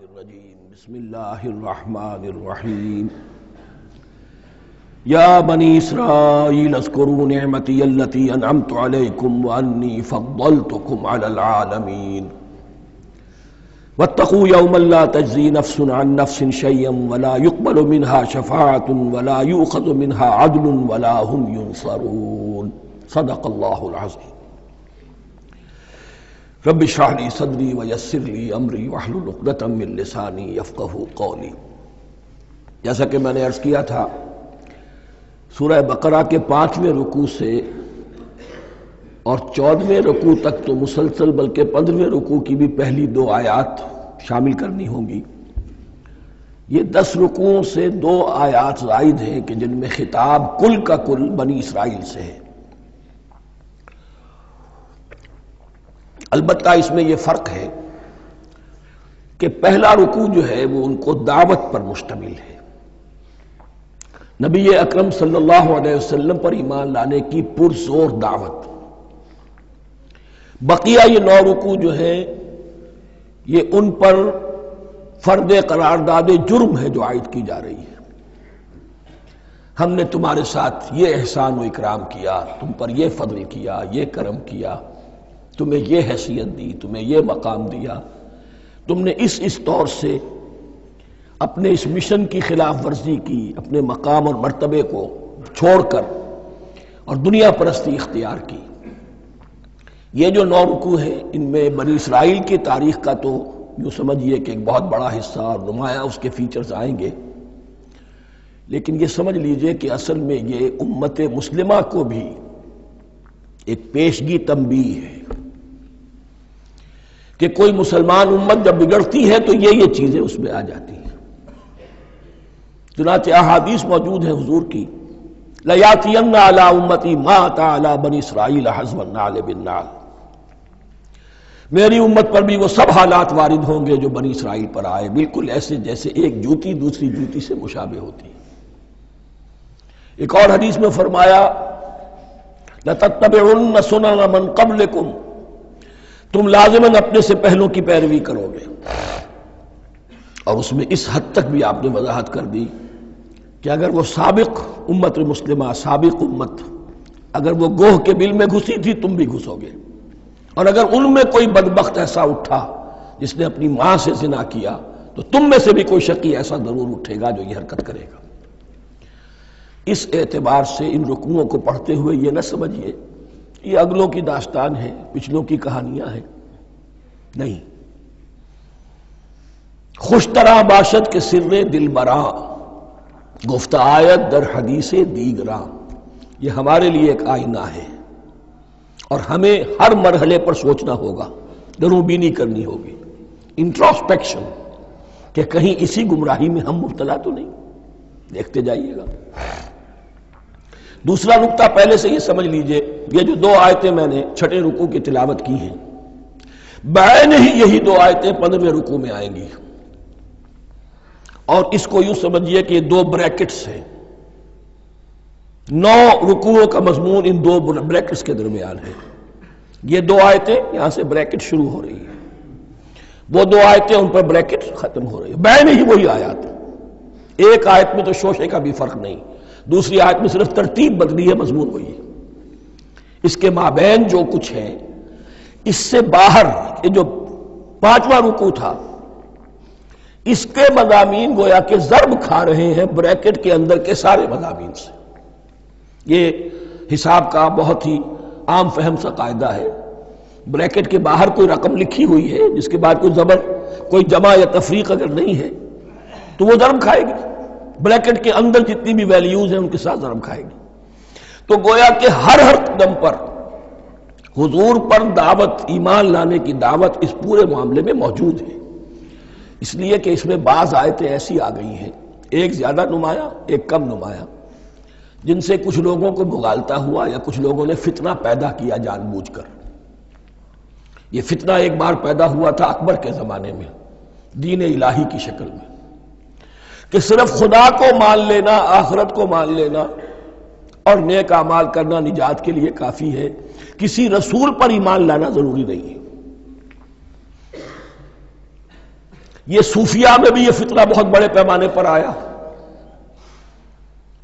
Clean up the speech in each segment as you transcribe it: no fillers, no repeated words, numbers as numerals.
الرجیم بسم اللہ الرحمن الرحیم یا بنی اسرائیل اذکروا نعمتی التی انعمت علیکم وانی فضلتکم علی العالمین واتقوا یوما لا تجزی نفس عن نفس شیئا ولا يقبل منها شفاعة ولا یؤخذ منها عدل ولا هم ینصرون صدق اللہ العظیم رب اشرح لی صدری ویسر لی امری واحلل عقدۃ من لسانی یفقہوا قولی۔ جیسا کہ میں نے عرض کیا تھا، سورہ بقرہ کے 5ویں رکوع سے اور 14ویں رکوع تک تو مسلسل، بلکہ 15ویں رکوع کی بھی پہلی 2 آیات شامل کرنی ہوں گی۔ یہ 10 رکوعوں سے 2 آیات زائد ہیں کہ جن میں خطاب کل کا کل بنی اسرائیل سے ہے۔ البتہ اس میں یہ فرق ہے کہ پہلا رکوع جو ہے وہ ان کو دعوت پر مشتمل ہے، نبی اکرم صلی اللہ علیہ وسلم پر ایمان لانے کی پرزور دعوت۔ بقیہ یہ 9 رکوع جو ہے یہ ان پر فرد قرارداد جرم ہے جو عائد کی جا رہی ہے۔ ہم نے تمہارے ساتھ یہ احسان و اکرام کیا، تم پر یہ فضل کیا، یہ کرم کیا، تمہیں یہ حیثیت دی، تمہیں یہ مقام دیا، تم نے اس طور سے اپنے اس مشن کی خلاف ورزی کی، اپنے مقام اور مرتبے کو چھوڑ کر اور دنیا پرستی اختیار کی۔ یہ جو 9 رکوع ہیں ان میں بنی اسرائیل کی تاریخ کا تو یوں سمجھیے کہ ایک بہت بڑا حصہ اور نمایاں اس کے فیچرز آئیں گے، لیکن یہ سمجھ لیجئے کہ اصل میں یہ امت مسلمہ کو بھی ایک پیشگی تنبیہ ہے کہ کوئی مسلمان امت جب بگڑتی ہے تو یہ چیزیں اس میں آ جاتی ہیں۔ چنانچہ احادیث موجود ہیں حضور کی، لَيَأْتِيَنَّ عَلَىٰ أُمَّتِي مَا أَتَىٰ عَلَىٰ بَنِي إِسْرَائِيلَ حَذْوَ النَّعْلِ بِالنَّعْلِ، میری امت پر بھی وہ سب حالات وارد ہوں گے جو بنی اسرائیل پر آئے، بالکل ایسے جیسے ایک جوتی دوسری جوتی سے مشابہ ہوتی ہے۔ ایک اور حدیث میں فرمایا لَتَتَّبِعُنَّ سُنَنَ مَنْ قَبْلِكُمْ، تم لازماً اپنے سے پہلوں کی پیروی کرو گے۔ اور اس میں اس حد تک بھی آپ نے وضاحت کر دی کہ اگر وہ سابق امت مسلمہ، سابق امت، اگر وہ گوہ کے بل میں گھسی تھی تم بھی گھسو گے، اور اگر ان میں کوئی بدبخت ایسا اٹھا جس نے اپنی ماں سے زنا کیا تو تم میں سے بھی کوئی شقی ایسا ضرور اٹھے گا جو یہ حرکت کرے گا۔ اس اعتبار سے ان رکوعوں کو پڑھتے ہوئے یہ نہ سمجھیے یہ اگلوں کی داستان ہے، پچھلوں کی کہانیاں ہیں، نہیں۔ خوش طرح باشد کے سر دل براں، گفت آیت در حدیث دیگراں، یہ ہمارے لیے ایک آئینہ ہے اور ہمیں ہر مرحلے پر سوچنا ہوگا، دروں بینی کرنی ہوگی، انٹروسپیکشن، کہ کہیں اسی گمراہی میں ہم مبتلا تو نہیں۔ دیکھتے جائیے گا۔ دوسرا نقطہ پہلے سے یہ سمجھ لیجئے، یہ جو 2 آیتیں میں نے 6 رکوع کی تلاوت کی ہیں، بعین ہی یہی 2 آیتیں 15ویں رکوع میں آئیں گی، اور اس کو یوں سمجھیے کہ یہ 2 بریکٹس ہیں۔ 9 رکوعوں کا مضمون ان 2 بریکٹس کے درمیان ہے۔ یہ 2 آیتیں یہاں سے بریکٹ شروع ہو رہی ہیں، وہ 2 آیتیں ان پر بریکٹ ختم ہو رہی ہیں، بعین ہی وہی آیات۔ ایک آیت میں تو شوشے کا بھی فرق نہیں، دوسری آیت میں صرف ترتیب بدلی ہے، مضمون وہی ہے۔ اس کے مابین جو کچھ ہے، اس سے باہر یہ جو 5واں رکوع تھا، اس کے مضامین گویا کہ ضرب کھا رہے ہیں بریکٹ کے اندر کے سارے مضامین سے۔ یہ حساب کا بہت ہی عام فہم سا قاعدہ ہے، بریکٹ کے باہر کوئی رقم لکھی ہوئی ہے جس کے بعد کوئی زبر، کوئی جمع یا تفریق اگر نہیں ہے تو وہ ضرب کھائے گی، بریکٹ کے اندر جتنی بھی ویلیوز ہیں ان کے ساتھ ضرب کھائے گی۔ تو گویا کہ ہر قدم پر حضور پر دعوت، ایمان لانے کی دعوت اس پورے معاملے میں موجود ہے، اس لیے کہ اس میں بعض آیتیں ایسی آ گئی ہیں، ایک زیادہ نمایاں ایک کم نمایاں، جن سے کچھ لوگوں کو مغالطہ ہوا یا کچھ لوگوں نے فتنہ پیدا کیا جان بوجھ کر۔ یہ فتنہ ایک بار پیدا ہوا تھا اکبر کے زمانے میں، دین الہی کی شکل میں، کہ صرف خدا کو مان لینا، آخرت کو مان لینا اور نیک اعمال کرنا نجات کے لیے کافی ہے، کسی رسول پر ایمان لانا ضروری نہیں ہے۔ یہ صوفیہ میں بھی یہ فتنہ بہت بڑے پیمانے پر آیا.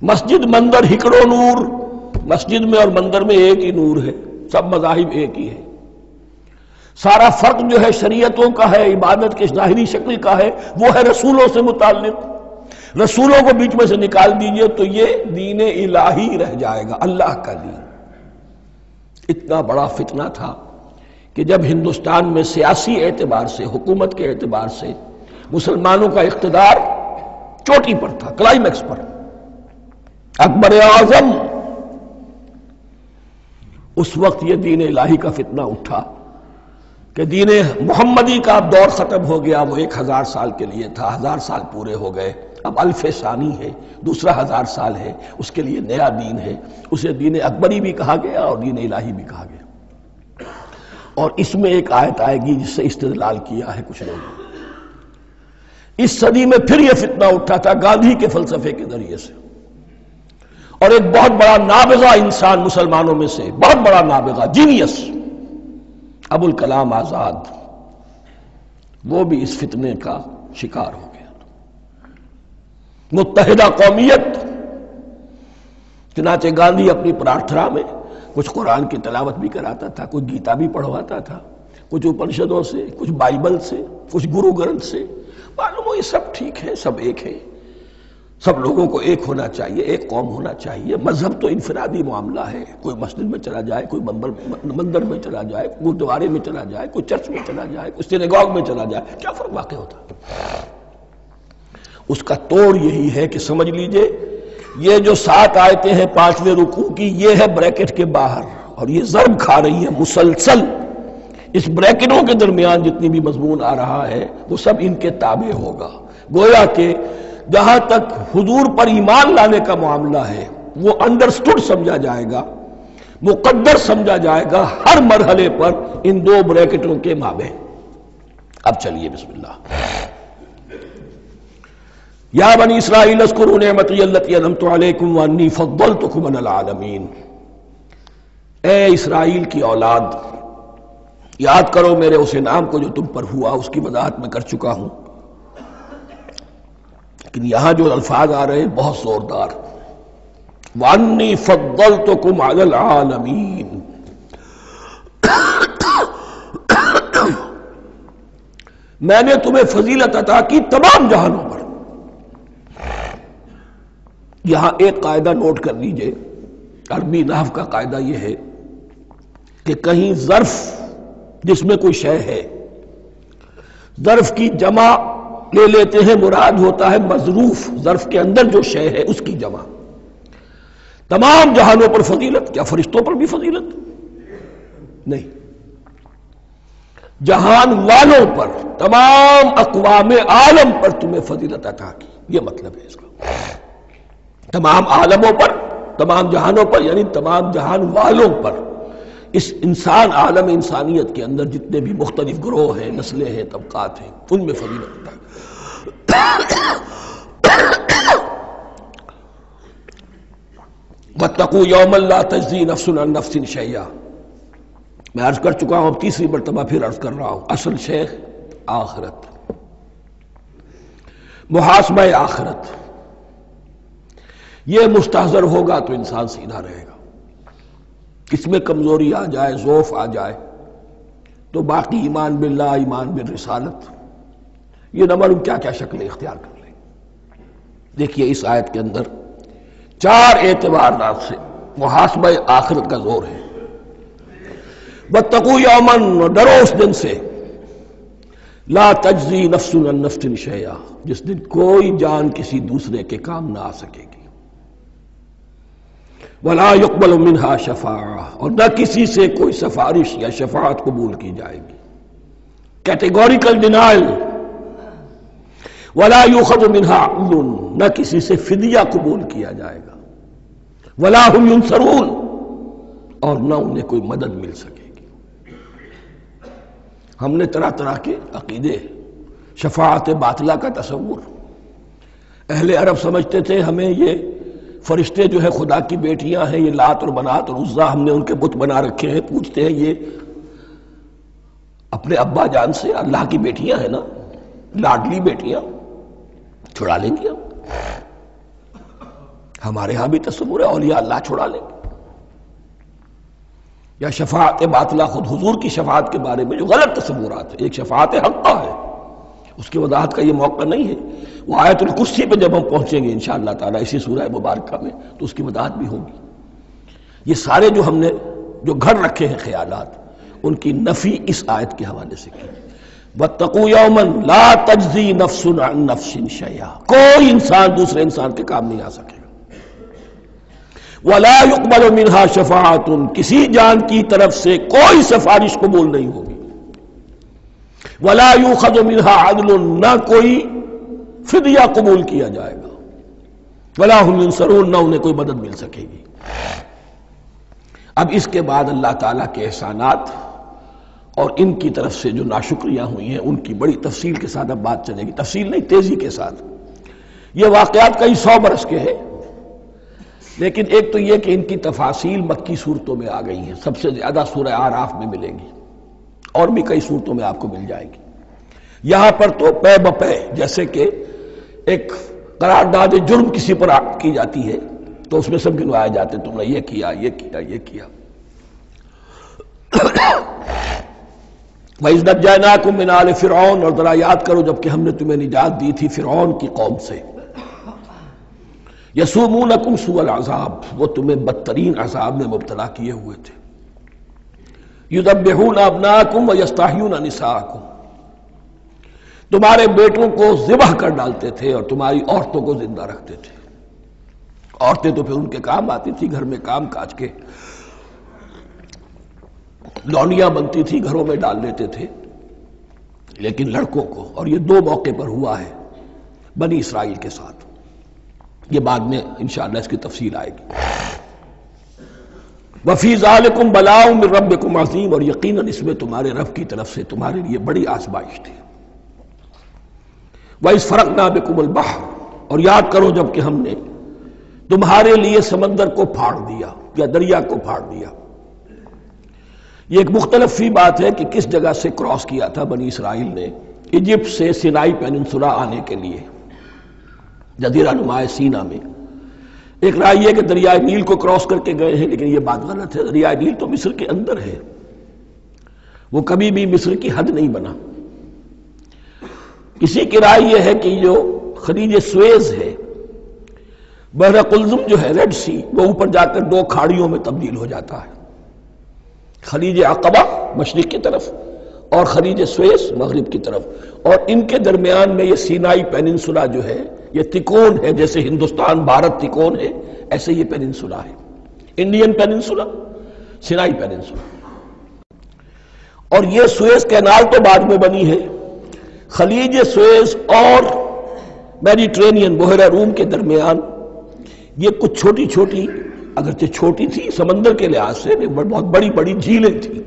مسجد مندر ہکڑو نور، مسجد میں اور مندر میں ایک ہی نور ہے، سب مذاہب ایک ہی ہے. سارا فرق جو ہے شریعتوں کا ہے، عبادت کی ظاہری شکل کا ہے، وہ ہے رسولوں سے متعلق. رسولوں کو بیچ میں سے نکال دیجئے تو یہ دین الہی رہ جائے گا، اللہ کا دین. اتنا بڑا فتنہ تھا کہ جب ہندوستان میں سیاسی اعتبار سے، حکومت کے اعتبار سے مسلمانوں کا اقتدار چوٹی پر تھا، کلائمیکس پر، اکبر اعظم، اس وقت یہ دین الہی کا فتنہ اٹھا کہ دین محمدی کا اب دور ختم ہو گیا. وہ 1000 سال کے لیے تھا، 1000 سال پورے ہو گئے، اب الف ثانی ہے، دوسرا 1000 سال ہے، اس کے لیے نیا دین ہے. اسے دین اکبری بھی کہا گیا اور دین الہی بھی کہا گیا. اور اس میں ایک آیت آئے گی جس سے استدلال کیا ہے کچھ لوگوں نے. اس صدی میں پھر یہ فتنہ اٹھا تھا گاندھی کے فلسفے کے ذریعے سے، اور ایک بہت بڑا نابغہ انسان مسلمانوں میں سے، بہت بڑا نابغہ، جینیس، ابوالکلام آزاد، وہ بھی اس فتنے کا شکار ہو گیا. متحدہ قومیت. چنانچہ گاندھی اپنی پرارتھنا میں کچھ قرآن کی تلاوت بھی کراتا تھا، کچھ گیتا بھی پڑھواتا تھا، کچھ اپنشدوں سے، کچھ بائبل سے، کچھ گرو گرنتھ سے. معلوم ہو یہ سب ٹھیک ہے، سب ایک ہے، سب لوگوں کو ایک ہونا چاہیے، ایک قوم ہونا چاہیے. مذہب تو انفرادی معاملہ ہے، کوئی مسجد میں چلا جائے، کوئی مندر میں چلا جائے، گردوارے میں چلا جائے، کوئی چرچ میں چلا جائے، کوئی سینیگاگ میں چلا جائے، کیا فرق واقع ہوتا ہے؟ اس کا توڑ یہی ہے کہ سمجھ لیجئے یہ جو 7 آیتیں ہیں 5ویں رکوع کی، یہ ہے بریکٹ کے باہر، اور یہ ضرب کھا رہی ہے مسلسل. اس بریکٹوں کے درمیان جتنی بھی مضمون آ رہا ہے وہ سب ان کے تابع ہوگا. گویا کہ جہاں تک حضور پر ایمان لانے کا معاملہ ہے وہ انڈرسٹوڈ سمجھا جائے گا، مقدر سمجھا جائے گا ہر مرحلے پر ان 2 بریکٹوں کے مابین. اب چلیے بسم اللہ. یا بنی اسرائیل اذکروا نعمتی التی انعمت علیکم وانی فضلتکم علی العالمین. اے اسرائیل کی اولاد، یاد کرو میرے اس انعام کو جو تم پر ہوا، اس کی وضاحت میں کر چکا ہوں، لیکن یہاں جو الفاظ آ رہے ہیں بہت زوردار. وانی فضلتکم علی العالمین. میں نے تمہیں فضیلت عطا کی تمام جہانوں پر. یہاں ایک قاعدہ نوٹ کر لیجئے، عربی نحو کا قاعدہ یہ ہے کہ کہیں ظرف جس میں کوئی شے ہے، ظرف کی جمع لے لیتے ہیں، مراد ہوتا ہے مظروف، ظرف کے اندر جو شے ہے اس کی جمع. تمام جہانوں پر فضیلت، کیا فرشتوں پر بھی فضیلت؟ نہیں، جہان والوں پر، تمام اقوام عالم پر تمہیں فضیلت عطا کی، یہ مطلب ہے اس کا. تمام عالموں پر، تمام جہانوں پر، یعنی تمام جہان والوں پر. اس انسان عالم انسانیت کے اندر جتنے بھی مختلف گروہ ہیں، نسلیں ہیں، طبقات ہیں، ان میں فضیلت عطا کی. واتقوا یوما لا تجزی نفس عن نفس شیئا. میں عرض کر چکا ہوں، اب تیسری مرتبہ پھر عرض کر رہا ہوں. اصل شیخ آخرت، محاسبہ آخرت. یہ مستحضر ہوگا تو انسان سیدھا رہے گا. اس میں کمزوری آ جائے، ضعف آ جائے تو باقی ایمان باللہ، ایمان بالرسالت، یہ نہ معلوم کیا کیا شکلیں اختیار کر لیں. دیکھیے اس آیت کے اندر 4 اعتبارات سے محاسبہ آخرت کا زور ہے. واتقوا یوما، ڈرو اس دن سے، لا تجزی نفس عن نفس شیئا، جس دن کوئی جان کسی دوسرے کے کام نہ آ سکے گی. ولا يقبل منها شفاعہ، اور نہ کسی سے کوئی سفارش یا شفاعت قبول کی جائے گی. Categorical denial. ولا يؤخذ منها عدل، نہ کسی سے فدیہ قبول کیا جائے گا. ولا هم ينصرون، اور نہ انہیں کوئی مدد مل سکے گی. ہم نے طرح طرح کے عقیدے، شفاعت باطلہ کا تصور. اہل عرب سمجھتے تھے ہمیں یہ فرشتے جو ہے خدا کی بیٹیاں ہیں، یہ لات اور منات اور عزا، ہم نے ان کے بت بنا رکھے ہیں. پوچھتے ہیں یہ اپنے ابا جان سے اللہ کی بیٹیاں ہیں نا، لاڈلی بیٹیاں چھڑا لیں گے ہمارے ہاں بھی تصور ہے اولیاء اللہ چھڑا لیں گے. یا شفاعت باطلہ، خود حضور کی شفاعت کے بارے میں جو غلط تصورات ہیں. ایک شفاعت حقہ ہے، اس کی وضاحت کا یہ موقع نہیں ہے. وہ آیت الکرسی پہ جب ہم پہنچیں گے انشاءاللہ تعالیٰ اسی سورہ مبارکہ میں تو اس کی وضاحت بھی ہوگی. یہ سارے جو ہم نے جو گھڑ رکھے ہیں خیالات، ان کی نفی اس آیت کے حوالے سے کی. وَاتَّقُوا يَوْمًا لَا تَجْزِي نَفْسٌ عَن نَفْسٍ شَيْئًا، کوئی انسان دوسرے انسان کے کام نہیں آ سکے. وَلَا يُقْبَلُ مِنْهَا شَفَاعَةٌ، کسی جان کی طرف سے کوئی سفارش قبول نہیں ہوگی. وَلَا يُؤْخَذُ مِنْهَا عَدْلٌ، نہ کوئی فدیہ قبول کیا جائے گا. وَلَا هُمْ يُنصَرُونَ، نہ انہیں کوئی مدد مل سکے گی. اب اس کے بعد اللہ تعالیٰ کے احسانات اور ان کی طرف سے جو ناشکریاں ہوئی ہیں ان کی بڑی تفصیل کے ساتھ اب بات چلے گی. تفصیل نہیں، تیزی کے ساتھ. یہ واقعات کئی 100 برس کے ہیں، لیکن ایک تو یہ کہ ان کی تفاصیل مکی صورتوں میں آ گئی ہیں. سب سے زیادہ سورہ اعراف میں ملے گی، اور بھی کئی صورتوں میں آپ کو مل جائے گی. یہاں پر تو پے بپے، جیسے کہ ایک قرارداد جرم کسی پر کی جاتی ہے تو اس میں سب گنوائے جاتے، تم نے یہ کیا، یہ کیا، یہ کیا. وَإِذْ نَجَّيْنَاكُمْ مِنْ آلِ فِرْعَوْنَ، اور ذرا یاد کرو جب کہ ہم نے تمہیں نجات دی تھی فرعون کی قوم سے. یسومونکم سوء العذاب، وہ تمہیں بدترین عذاب میں مبتلا کیے ہوئے تھے. یذبحون ابناءکم ویستحیون نساءکم، تمہارے بیٹوں کو ذبح کر ڈالتے تھے اور تمہاری عورتوں کو زندہ رکھتے تھے. عورتیں تو پھر ان کے کام آتی تھی، گھر میں کام کاج کے لونیاں بنتی تھی، گھروں میں ڈال لیتے تھے. لیکن لڑکوں کو، اور یہ 2 موقع پر ہوا ہے بنی اسرائیل کے ساتھ، یہ بعد میں انشاءاللہ اس کی تفصیل آئے گی. وَفِي ذَلِكُمْ بَلَاءٌ مِّن رَبِّكُمْ عَظِيمٌ، اور یقیناً اس میں تمہارے رب کی طرف سے تمہارے لیے بڑی آزمائش تھی. وَإِذْ فَرَقْنَا بِكُمُ الْبَحْرَ، اور یاد کرو جب کہ ہم نے تمہارے لیے سمندر کو پھاڑ دیا یا دریا کو پھاڑ دیا. یہ ایک مختلف فی بات ہے کہ کس جگہ سے کراس کیا تھا بنی اسرائیل نے ایجپٹ سے سینائی پیننسولا آنے کے لیے، جزیرہ نما سینا میں. ایک رائے یہ کہ دریائے نیل کو کراس کر کے گئے ہیں، لیکن یہ بات غلط ہے. دریائے نیل تو مصر کے اندر ہے، وہ کبھی بھی مصر کی حد نہیں بنا. کسی کی رائے یہ ہے کہ جو خلیج سویز ہے، بحر قلزم جو ہے، ریڈ سی، وہ اوپر جا کر 2 کھاڑیوں میں تبدیل ہو جاتا ہے. خلیج عقبہ مشرق کی طرف اور خلیج سویز مغرب کی طرف، اور ان کے درمیان میں یہ سینائی پیننسولا جو ہے یہ تکون ہے. جیسے ہندوستان بھارت تکون ہے، ایسے یہ پیننسولا ہے، انڈین پیننسولا، سینائی پیننسولا. اور یہ سویز کینال تو بعد میں بنی ہے. خلیج سویز اور میڈیٹرینین بحیرہ روم کے درمیان یہ کچھ چھوٹی چھوٹی، اگرچہ چھوٹی تھی سمندر کے لحاظ سے، بہت بڑی بڑی جھیلیں تھیں،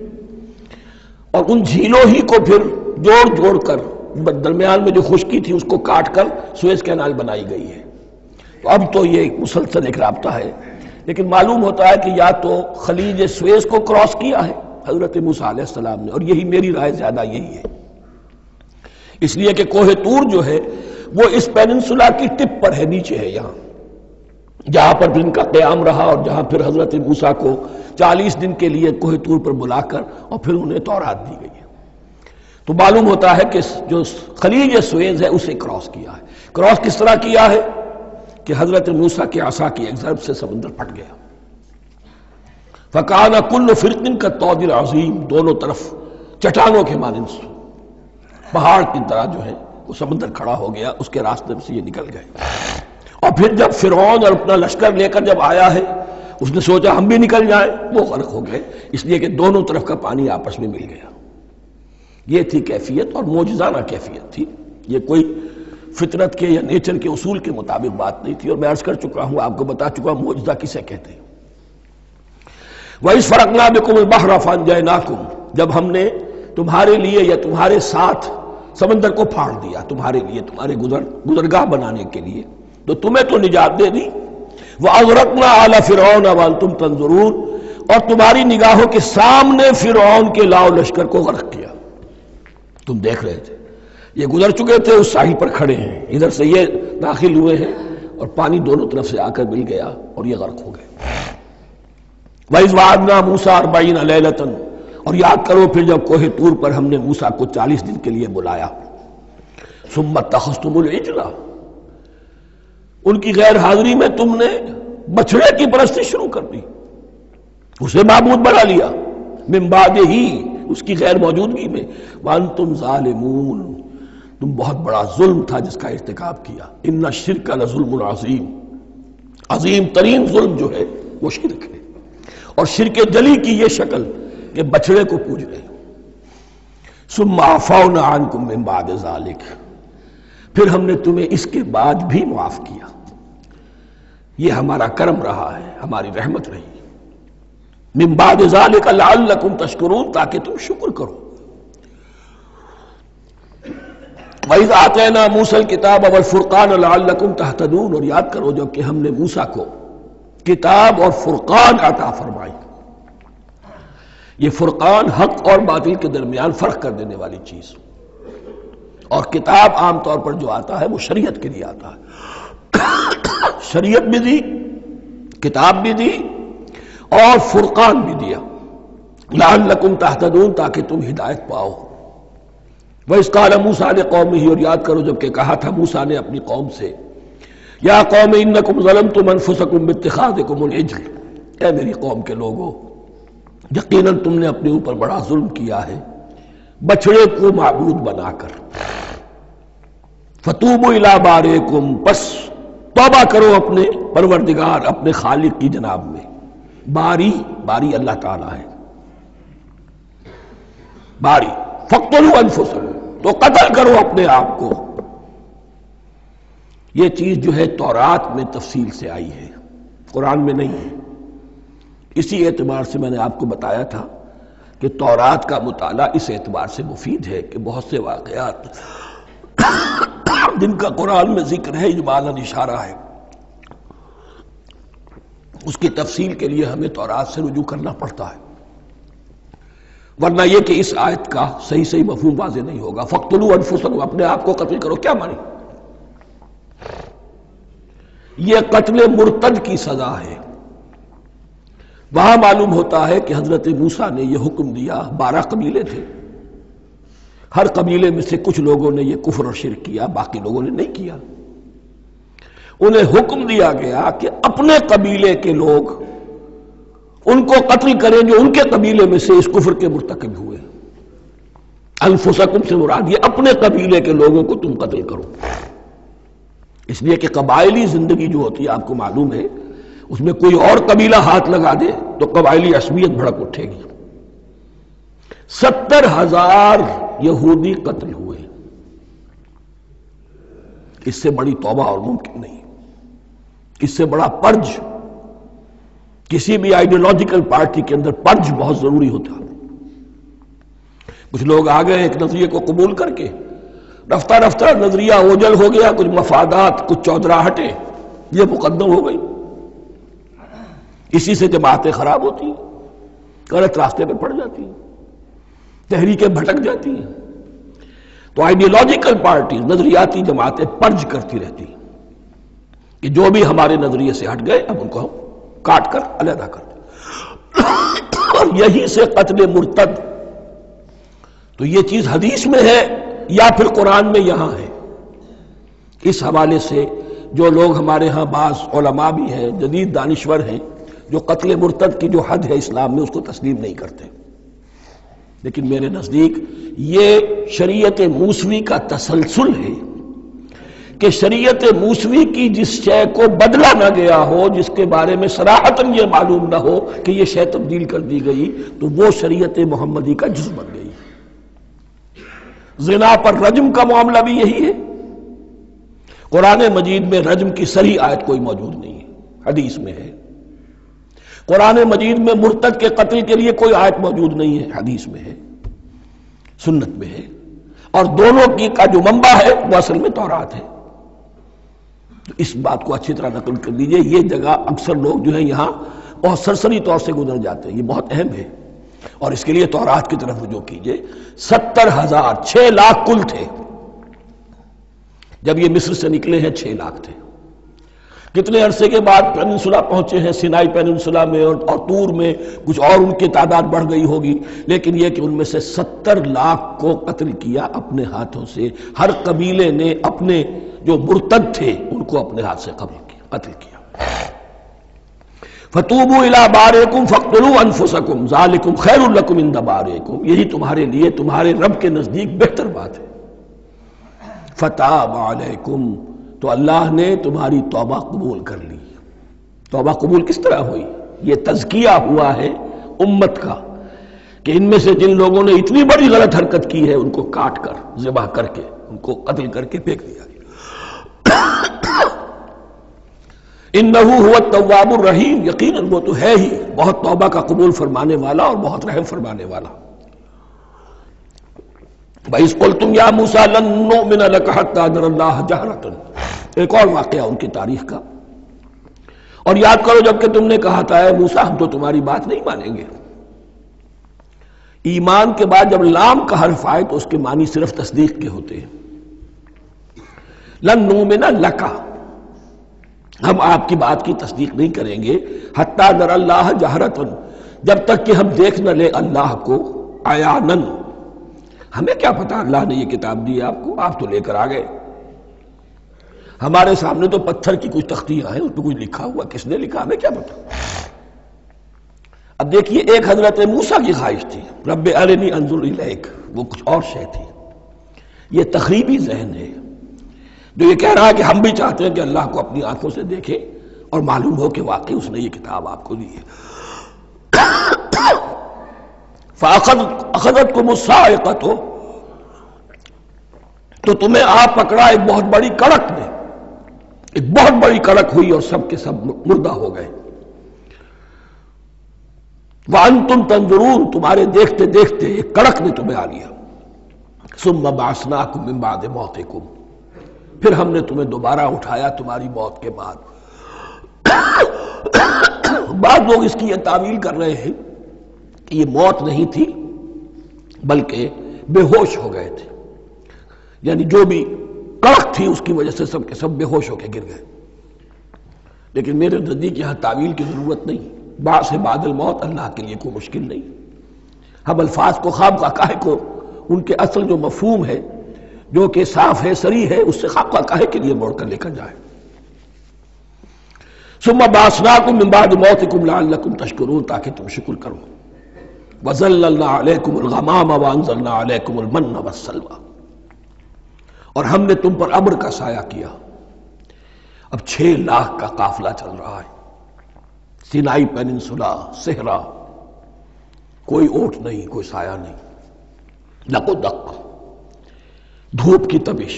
اور ان جھیلوں ہی کو پھر جوڑ جوڑ کر درمیان میں جو خشکی تھی اس کو کاٹ کر سویز کینال بنائی گئی ہے. تو اب تو یہ مسلسل ایک رابطہ ہے، لیکن معلوم ہوتا ہے کہ یا تو خلیج سویز کو کراس کیا ہے حضرت موسیٰ علیہ السلام نے، اور یہی میری رائے زیادہ یہی ہے، اس لیے کہ کوہ طور جو ہے وہ اس پیننسولا کی ٹپ پر ہے، نیچے ہے یہاں، جہاں پر ان کا قیام رہا اور جہاں پھر حضرت موسیٰ کو 40 دن کے لیے کوہ طور پر بلا کر اور پھر انہیں تورات دی گئی ہے. تو معلوم ہوتا ہے کہ جو خلیج سویز ہے اسے کراس کیا ہے. کراس کس طرح کیا ہے کہ حضرت موسیٰ کے عصا کی ایک ضرب سے سمندر پھٹ گیا. فَكَانَ كُلُّ فِرْقٍ كَالطَّوْدِ الْعَظِيمِ، دونوں طرف چٹانوں کے مانند پہاڑ کی طرح جو ہے وہ سمندر کھڑا ہو گیا، اس کے راستے سے یہ نکل گئے. اور پھر جب فرعون اور اپنا لشکر لے کر جب آیا ہے، اس نے سوچا ہم بھی نکل جائیں، وہ غرق ہو گئے، اس لیے کہ دونوں طرف کا پانی آپس میں مل گیا. یہ تھی کیفیت، اور معجزانہ کیفیت تھی. یہ کوئی فطرت کے یا نیچر کے اصول کے مطابق بات نہیں تھی. اور میں عرض کر چکا ہوں، آپ کو بتا چکا ہوں معجزہ کسے کہتے ہیں. وَإِذْ فَرَقْنَا بِكُمُ الْبَحْرَ فَأَنْجَيْنَاكُمْ، جب ہم نے تمہارے لیے یا تمہارے ساتھ سمندر کو پھاڑ دیا، تمہارے لیے، تمہارے گزرگاہ بنانے کے لیے، تو تمہیں تو نجات دے دی. وَأَغْرَقْنَا آلَ فِرْعَوْنَ وَأَنْتُمْ تَنظُرُونَ، اور تمہاری نگاہوں کے سامنے فرعون کے لاؤ لشکر کو غرق کیا، تم دیکھ رہے تھے. یہ گزر چکے تھے، اس ساحل پر کھڑے ہیں، ادھر سے یہ داخل ہوئے ہیں اور پانی دونوں طرف سے آ کر مل گیا اور یہ غرق ہو گئے۔ وَإِذْ وَعَدْنَا مُوسَىٰ 40 لَيْلَةً، اور یاد کرو پھر جب کوہ طور پر ہم نے موسیٰ کو 40 دن کے لیے بلایا۔ ثُمَّ اتَّخَذْتُمُ الْعِجْلَ، ان کی غیر حاضری میں تم نے بچھڑے کی پرستی شروع کر دی، اسے معبود بنا لیا، من بعدہ، اس کی غیر موجودگی میں، وَأَنْتُمْ ظَالِمُونَ، تم بہت بڑا ظلم تھا جس کا ارتکاب کیا۔ ان الشرک لظلم عظیم، عظیم ترین ظلم جو ہے وہ شرک ہے، اور شرک جلی کی یہ شکل کہ بچڑے کو پوج رہے۔ ثم عفونا عنکم من بعد ذلک، پھر ہم نے تمہیں اس کے بعد بھی معاف کیا، یہ ہمارا کرم رہا ہے، ہماری رحمت رہی۔ من بعد ذلک لعلکم تشکرون، تاکہ تم شکر کرو۔ وَإِذْ آتَيْنَا مُوسَى الْكِتَابَ وَالْفُرْقَانَ لَعَلَّكُمْ تَهْتَدُونَ، اور یاد کرو جب کہ ہم نے موسیٰ کو کتاب اور فرقان عطا فرمائی۔ یہ فرقان حق اور باطل کے درمیان فرق کر دینے والی چیز، اور کتاب عام طور پر جو آتا ہے وہ شریعت کے لیے آتا ہے، شریعت بھی دی، کتاب بھی دی اور فرقان بھی دیا، لعلکم تہتدون، تاکہ تم ہدایت پاؤ۔ وَإِذْ قَالَ مُوسَىٰ لِقَوْمِهِ، اور یاد کرو جب کہ کہا تھا موسیٰ نے اپنی قوم سے، یا قوم انکم ظلمتم انفسکم باتخاذکم العجل، اے میری قوم کے لوگو، یقیناً تم نے اپنے اوپر بڑا ظلم کیا ہے بچڑے کو معبود بنا کر۔ فتوبوا الی بارئکم، پس توبہ کرو اپنے پروردگار، اپنے خالق کی جناب میں۔ باری، باری اللہ تعالیٰ ہے، باری۔ فاقتلوا انفسکم، تو قتل کرو اپنے آپ کو۔ یہ چیز جو ہے تورات میں تفصیل سے آئی ہے، قرآن میں نہیں ہے۔ اسی اعتبار سے میں نے آپ کو بتایا تھا کہ تورات کا مطالعہ اس اعتبار سے مفید ہے کہ بہت سے واقعات جن کا قرآن میں ذکر ہے، اجمالاً اشارہ ہے، اس کی تفصیل کے لیے ہمیں تورات سے رجوع کرنا پڑتا ہے، ورنہ یہ کہ اس آیت کا صحیح مفہوم واضح نہیں ہوگا۔ فَاقْتُلُوا أَنفُسَكُمْ، اپنے آپ کو قتل کرو، کیا مانی؟ یہ قتل مرتد کی سزا ہے۔ وہاں معلوم ہوتا ہے کہ حضرت موسیٰ نے یہ حکم دیا، 12 قبیلے تھے، ہر قبیلے میں سے کچھ لوگوں نے یہ کفر اور شرک کیا، باقی لوگوں نے نہیں کیا۔ انہیں حکم دیا گیا کہ اپنے قبیلے کے لوگ ان کو قتل کریں جو ان کے قبیلے میں سے اس کفر کے مرتکب ہوئے۔ انفسکم سے مراد یہ اپنے قبیلے کے لوگوں کو تم قتل کرو، اس لیے کہ قبائلی زندگی جو ہوتی ہے آپ کو معلوم ہے، اس میں کوئی اور قبیلہ ہاتھ لگا دے تو قبائلی عصبیت بھڑک اٹھے گی۔ 70,000 یہودی قتل ہوئے، اس سے بڑی توبہ اور ممکن نہیں، اس سے بڑا پرج، کسی بھی آئیڈیولوجیکل پارٹی کے اندر پرج بہت ضروری ہوتا ہے۔ کچھ لوگ آ گئے ایک نظریے کو قبول کر کے، رفتہ رفتہ نظریہ اوجل ہو گیا، کچھ مفادات، کچھ چودراہٹیں یہ مقدم ہو گئی، اسی سے جماعتیں خراب ہوتی ہیں، غلط راستے پہ پڑ جاتی ہیں، تحریکیں بھٹک جاتی ہیں۔ تو آئیڈیولوجیکل پارٹی، نظریاتی جماعتیں پرج کرتی رہتی ہیں کہ جو بھی ہمارے نظریے سے ہٹ گئے اب ان کو ہم کاٹ کر علیحدہ کر دیں، اور یہی سے قتل مرتد۔ تو یہ چیز حدیث میں ہے یا پھر قرآن میں یہاں ہے۔ اس حوالے سے جو لوگ ہمارے ہاں بعض علماء بھی ہیں، جدید دانشور ہیں، جو قتل مرتد کی جو حد ہے اسلام میں اس کو تسلیم نہیں کرتے، لیکن میرے نزدیک یہ شریعت موسوی کا تسلسل ہے کہ شریعت موسوی کی جس شے کو بدلا نہ گیا ہو، جس کے بارے میں صراحتاً یہ معلوم نہ ہو کہ یہ شے تبدیل کر دی گئی، تو وہ شریعت محمدی کا جز بن گئی۔ زنا پر رجم کا معاملہ بھی یہی ہے۔ قرآن مجید میں رجم کی صریح آیت کوئی موجود نہیں ہے، حدیث میں ہے۔ قرآن مجید میں مرتد کے قتل کے لیے کوئی آیت موجود نہیں ہے، حدیث میں ہے، سنت میں ہے، اور دونوں کی کا جو منبع ہے وہ اصل میں تورات ہے۔ تو اس بات کو اچھی طرح نقل کر لیجئے، یہ جگہ اکثر لوگ جو ہیں یہاں بہت سرسری طور سے گزر جاتے ہیں، یہ بہت اہم ہے، اور اس کے لیے تورات کی طرف رجوع کیجئے۔ 70,000، 6 لاکھ کل تھے، جب یہ مصر سے نکلے ہیں 6 لاکھ تھے. کتنے عرصے کے بعد پیننسولا پہنچے ہیں، سینائی پیننسولا میں اور طور میں کچھ اور ان کی تعداد بڑھ گئی ہوگی، لیکن یہ کہ ان میں سے 70 لاکھ کو قتل کیا اپنے ہاتھوں سے. ہر قبیلے نے اپنے جو مرتد تھے ان کو اپنے ہاتھ سے قتل کیا. فَتُوبُوا إِلَىٰ بَارِئِكُمْ فَاقْتُلُوا أَنفُسَكُمْ ذَلِكُمْ خَيْرٌ لَكُمْ عِندَ بَارِئِكُمْ، یہی تمہارے لیے تمہارے رب کے نزدیک بہتر بات ہے. فَتَابَ عَلَيْكُمْ، تو اللہ نے تمہاری توبہ قبول کر لی. توبہ قبول کس طرح ہوئی؟ یہ تزکیہ ہوا ہے امت کا کہ ان میں سے جن لوگوں نے اتنی بڑی غلط حرکت کی ہے ان کو کاٹ کر، ذبح کر کے، ان کو قتل کر کے پھینک دیا. انہو هو التواب الرحیم، یقیناً وہ تو ہے ہی بہت توبہ کا قبول فرمانے والا اور بہت رحم فرمانے والا. وَإِذْ قُلْتُمْ يَا مُوسَىٰ لَن نُّؤْمِنَ لَكَ حَتَّىٰ نَرَى اللَّهَ جَهْرَةً، ایک اور واقعہ ان کی تاریخ کا. اور یاد کرو جب کہ تم نے کہا تھا اے موسیٰ ہم تو تمہاری بات نہیں مانیں گے. ایمان کے بعد جب لام کا حرف آئے تو اس کے معنی صرف تصدیق کے ہوتے ہیں. لن نؤمن لک، ہم آپ کی بات کی تصدیق نہیں کریں گے، حتی نر اللہ جہرتن، جب تک کہ ہم دیکھ نہ لے اللہ کو عیانن. ہمیں کیا پتا اللہ نے یہ کتاب دی آپ کو، آپ تو لے کر آ گئے. ہمارے سامنے تو پتھر کی کچھ تختیاں ہیں، اس پہ کچھ لکھا ہوا، کس نے لکھا ہمیں کیا پتا. اب دیکھیے ایک حضرت موسیٰ کی خواہش تھی رب ارنی انظر الیک، وہ کچھ اور شے تھی. یہ تخریبی ذہن ہے جو یہ کہہ رہا ہے کہ ہم بھی چاہتے ہیں کہ اللہ کو اپنی آنکھوں سے دیکھیں اور معلوم ہو کہ واقعی اس نے یہ کتاب آپ کو دی ہے. فَأَخَذَتْكُمُ الصَّاعِقَةُ، تو تمہیں آپ پکڑا ایک بہت بڑی کڑک نے، ایک بہت بڑی کڑک ہوئی اور سب کے سب مردہ ہو گئے. وَأَنْتُمْ تَنظُرُونَ، تمہارے دیکھتے دیکھتے ایک کڑک نے تمہیں آ لیا. ثُمَّ بَعَثْنَاكُمْ مِنْ بَعْدِ مَوْتِكُمْ، پھر ہم نے تمہیں دوبارہ اٹھایا تمہاری موت کے بعد. بعض لوگ اس کی یہ تعویل کر رہے ہیں کہ یہ موت نہیں تھی بلکہ بے ہوش ہو گئے تھے، یعنی جو بھی کڑک تھی اس کی وجہ سے سب کے سب بے ہوش ہو کے گر گئے. لیکن میرے نزدیک یہاں تعویل کی ضرورت نہیں. بعث بعد الموت اللہ کے لیے کوئی مشکل نہیں. ہم الفاظ کو خواب کاہے کو ان کے اصل جو مفہوم ہے جو کہ صاف ہے صریح ہے اس سے خواب کاہے کے لیے موڑ کر لے کر جائے. ثم بعثناکم من بعد موتکم لعلکم تشکرون، تاکہ تم شکر کرو. وظللنا علیکم الغمام وانزلنا علیکم المن والسلوى، اور ہم نے تم پر ابر کا سایہ کیا. اب 6 لاکھ کا قافلہ چل رہا ہے، سینائی پیننسولا، صحرا، کوئی اوٹ نہیں، کوئی سایہ نہیں، دق و دق، دھوپ کی تبش.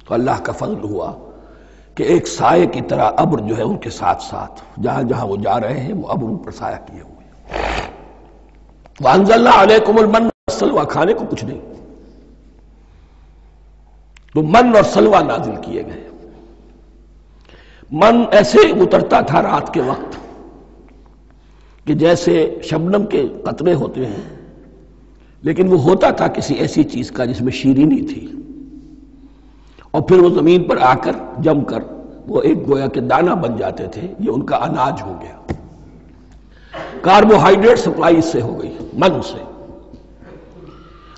تو اللہ کا فضل ہوا کہ ایک سائے کی طرح ابر جو ہے ان کے ساتھ ساتھ جہاں جہاں وہ جا رہے ہیں وہ ابر ان پر سایہ کیے ہوئے. وَأَنزَلْنَا عَلَيْكُمُ الْمَنَّ وَالسَّلْوَىٰ، کھانے کو کچھ نہیں تو من اور سلوہ نازل کیے گئے. من ایسے اترتا تھا رات کے وقت کہ جیسے شبنم کے قطرے ہوتے ہیں، لیکن وہ ہوتا تھا کسی ایسی چیز کا جس میں شیرینی تھی، اور پھر وہ زمین پر آ کر جم کر وہ ایک گویا کے دانہ بن جاتے تھے. یہ ان کا اناج ہو گیا. کاربوہائیڈریٹ سپلائی اس سے ہو گئی من سے.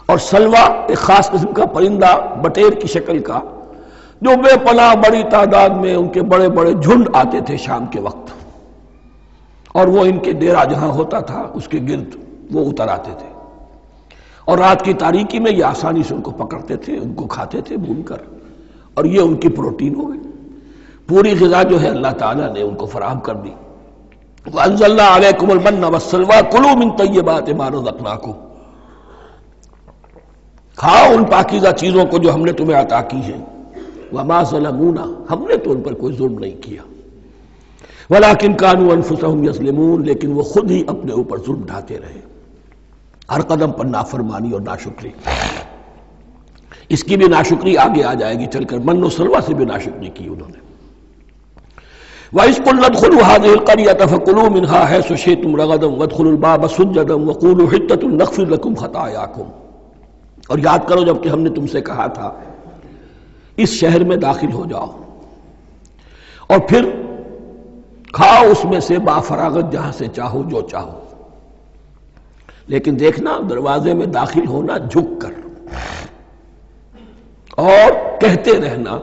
اور سلوہ ایک خاص قسم کا پرندہ بٹیر کی شکل کا جو بے پناہ بڑی تعداد میں ان کے بڑے بڑے جھنڈ آتے تھے شام کے وقت، اور وہ ان کے ڈیرا جہاں ہوتا تھا اس کے گرد وہ اتر آتے تھے، اور رات کی تاریکی میں یہ آسانی سے ان کو پکڑتے تھے، ان کو کھاتے تھے بھون کر، اور یہ ان کی پروٹین ہو گئی. پوری غذا جو ہے اللہ تعالیٰ نے ان کو فراہم کر دی. وَأَنزَلْنَا عَلَيْكُمُ الْمَنَّ وَالسَّلْوَىٰ كُلُوا مِن طَيِّبَاتِ مَا رَزَقْنَاكُمْ، کھاؤ ان پاکیزہ چیزوں کو جو ہم نے تمہیں عطا کی ہیں. وَمَا ظَلَمُونَا، ہم نے تو ان پر کوئی ظلم نہیں کیا. وَلَٰكِن كَانُوا أَنفُسَهُمْ يَظْلِمُونَ، لیکن وہ خود ہی اپنے اوپر ظلم ڈھاتے رہے، ہر قدم پر نافرمانی اور ناشکری. اس کی بھی ناشکری آگے آ جائے گی چل کر، من و سلوہ سے بھی ناشکری کی انہوں نے. وَإِذْ قُلْنَا ادْخُلُوا هَٰذِهِ الْقَرْيَةَ فَكُلُوا مِنْهَا حَيْثُ شِئْتُمْ رَغَدًا وَادْخُلُوا الْبَابَ سُجَّدًا وَقُولُوا حِطَّةٌ نَغْفِرْ لَكُمْ خَطَايَاكُمْ. اور یاد کرو جب کہ ہم نے تم سے کہا تھا اس شہر میں داخل ہو جاؤ اور پھر کھاؤ اس میں سے بافراغت جہاں سے چاہو جو چاہو، لیکن دیکھنا دروازے میں داخل ہونا جھک کر اور کہتے رہنا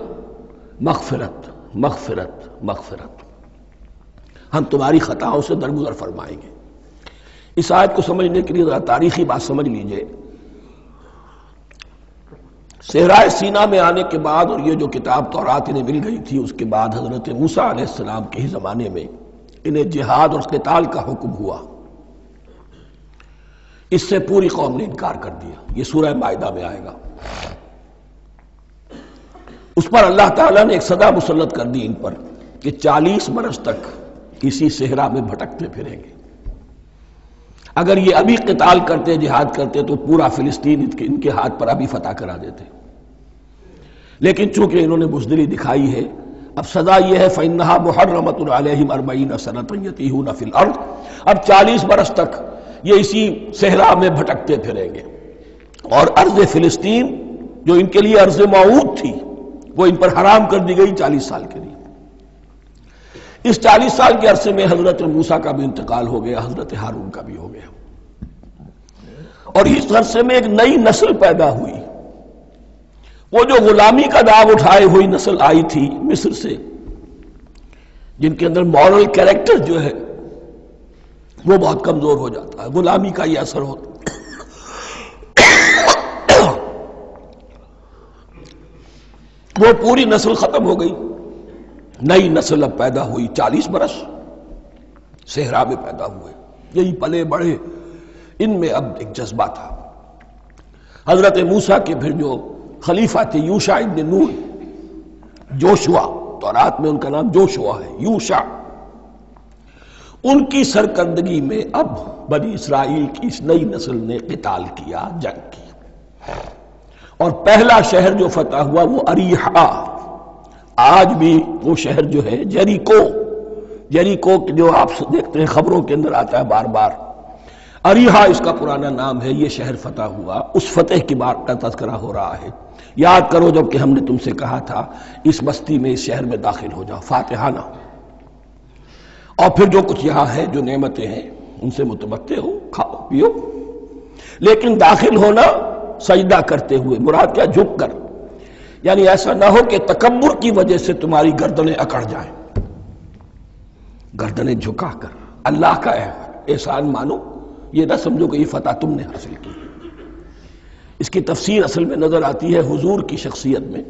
مغفرت مغفرت مغفرت، ہم تمہاری خطاؤں سے درگزر فرمائیں گے۔ اس آیت کو سمجھنے کے لیے ذرا تاریخی بات سمجھ لیجئے۔ صحرائے سینا میں آنے کے بعد، اور یہ جو کتاب تورات انہیں مل گئی تھی، اس کے بعد حضرت موسیٰ علیہ السلام کے ہی زمانے میں انہیں جہاد اور قتال کا حکم ہوا۔ اس سے پوری قوم نے انکار کر دیا، یہ سورہ مائدہ میں آئے گا۔ اس پر اللہ تعالیٰ نے ایک سزا مسلط کر دی ان پر کہ 40 برس تک اسی صحرا میں بھٹکتے پھریں گے۔ اگر یہ ابھی قتال کرتے، جہاد کرتے، تو پورا فلسطین ان کے ہاتھ پر ابھی فتح کرا دیتے، لیکن چونکہ انہوں نے بزدلی دکھائی ہے، اب سزا یہ ہے فَإِنَّهَا مُحَرَّمَةٌ عَلَيْهِمْ 40 سَنَةً يَتِيهُونَ فِي الْأَرْضِ، اب 40 برس تک یہ اسی صحرا میں بھٹکتے پھریں گے، اور ارض فلسطین جو ان کے لیے ارض موعود تھی وہ ان پر حرام کر دی گئی 40 سال کے لیے۔ اس 40 سال کے عرصے میں حضرت موسیٰ کا بھی انتقال ہو گیا، حضرت ہارون کا بھی ہو گیا، اور اس عرصے میں ایک نئی نسل پیدا ہوئی۔ وہ جو غلامی کا داغ اٹھائے ہوئی نسل آئی تھی مصر سے، جن کے اندر مورل کیریکٹر جو ہے وہ بہت کمزور ہو جاتا ہے، غلامی کا یہ اثر ہوتا ہے، وہ پوری نسل ختم ہو گئی، نئی نسل اب پیدا ہوئی۔ 40 برس صحرا میں پیدا ہوئے، یہی پلے بڑھے، ان میں اب ایک جذبہ تھا۔ حضرت موسیٰ کے پھر جو خلیفہ تھے یوشع ابن نون، جوشوا، تورات میں ان کا نام جوشوا ہے، یوشع، ان کی سرکردگی میں اب بنی اسرائیل کی اس نئی نسل نے قتال کیا، جنگ کی، اور پہلا شہر جو فتح ہوا وہ اریحا۔ آج بھی وہ شہر جو ہے جیریکو جو آپ دیکھتے ہیں خبروں کے اندر آتا ہے بار بار، اریحا اس کا پرانا نام ہے، یہ شہر فتح ہوا۔ اس فتح کی بات کا تذکرہ ہو رہا ہے، یاد کرو جب کہ ہم نے تم سے کہا تھا اس بستی میں، اس شہر میں داخل ہو جاؤ فاتحانہ، اور پھر جو کچھ یہاں ہے، جو نعمتیں ہیں ان سے متمتع ہو، کھاؤ پیو، لیکن داخل ہونا سجدہ کرتے ہوئے، مراد کیا؟ جھک کر، یعنی ایسا نہ ہو کہ تکبر کی وجہ سے تمہاری گردنیں اکڑ جائیں، گردنیں جھکا کر اللہ کا احسان مانو، یہ نہ سمجھو کہ یہ فتح تم نے حاصل کی۔ اس کی تفسیر اصل میں نظر آتی ہے حضور کی شخصیت میں،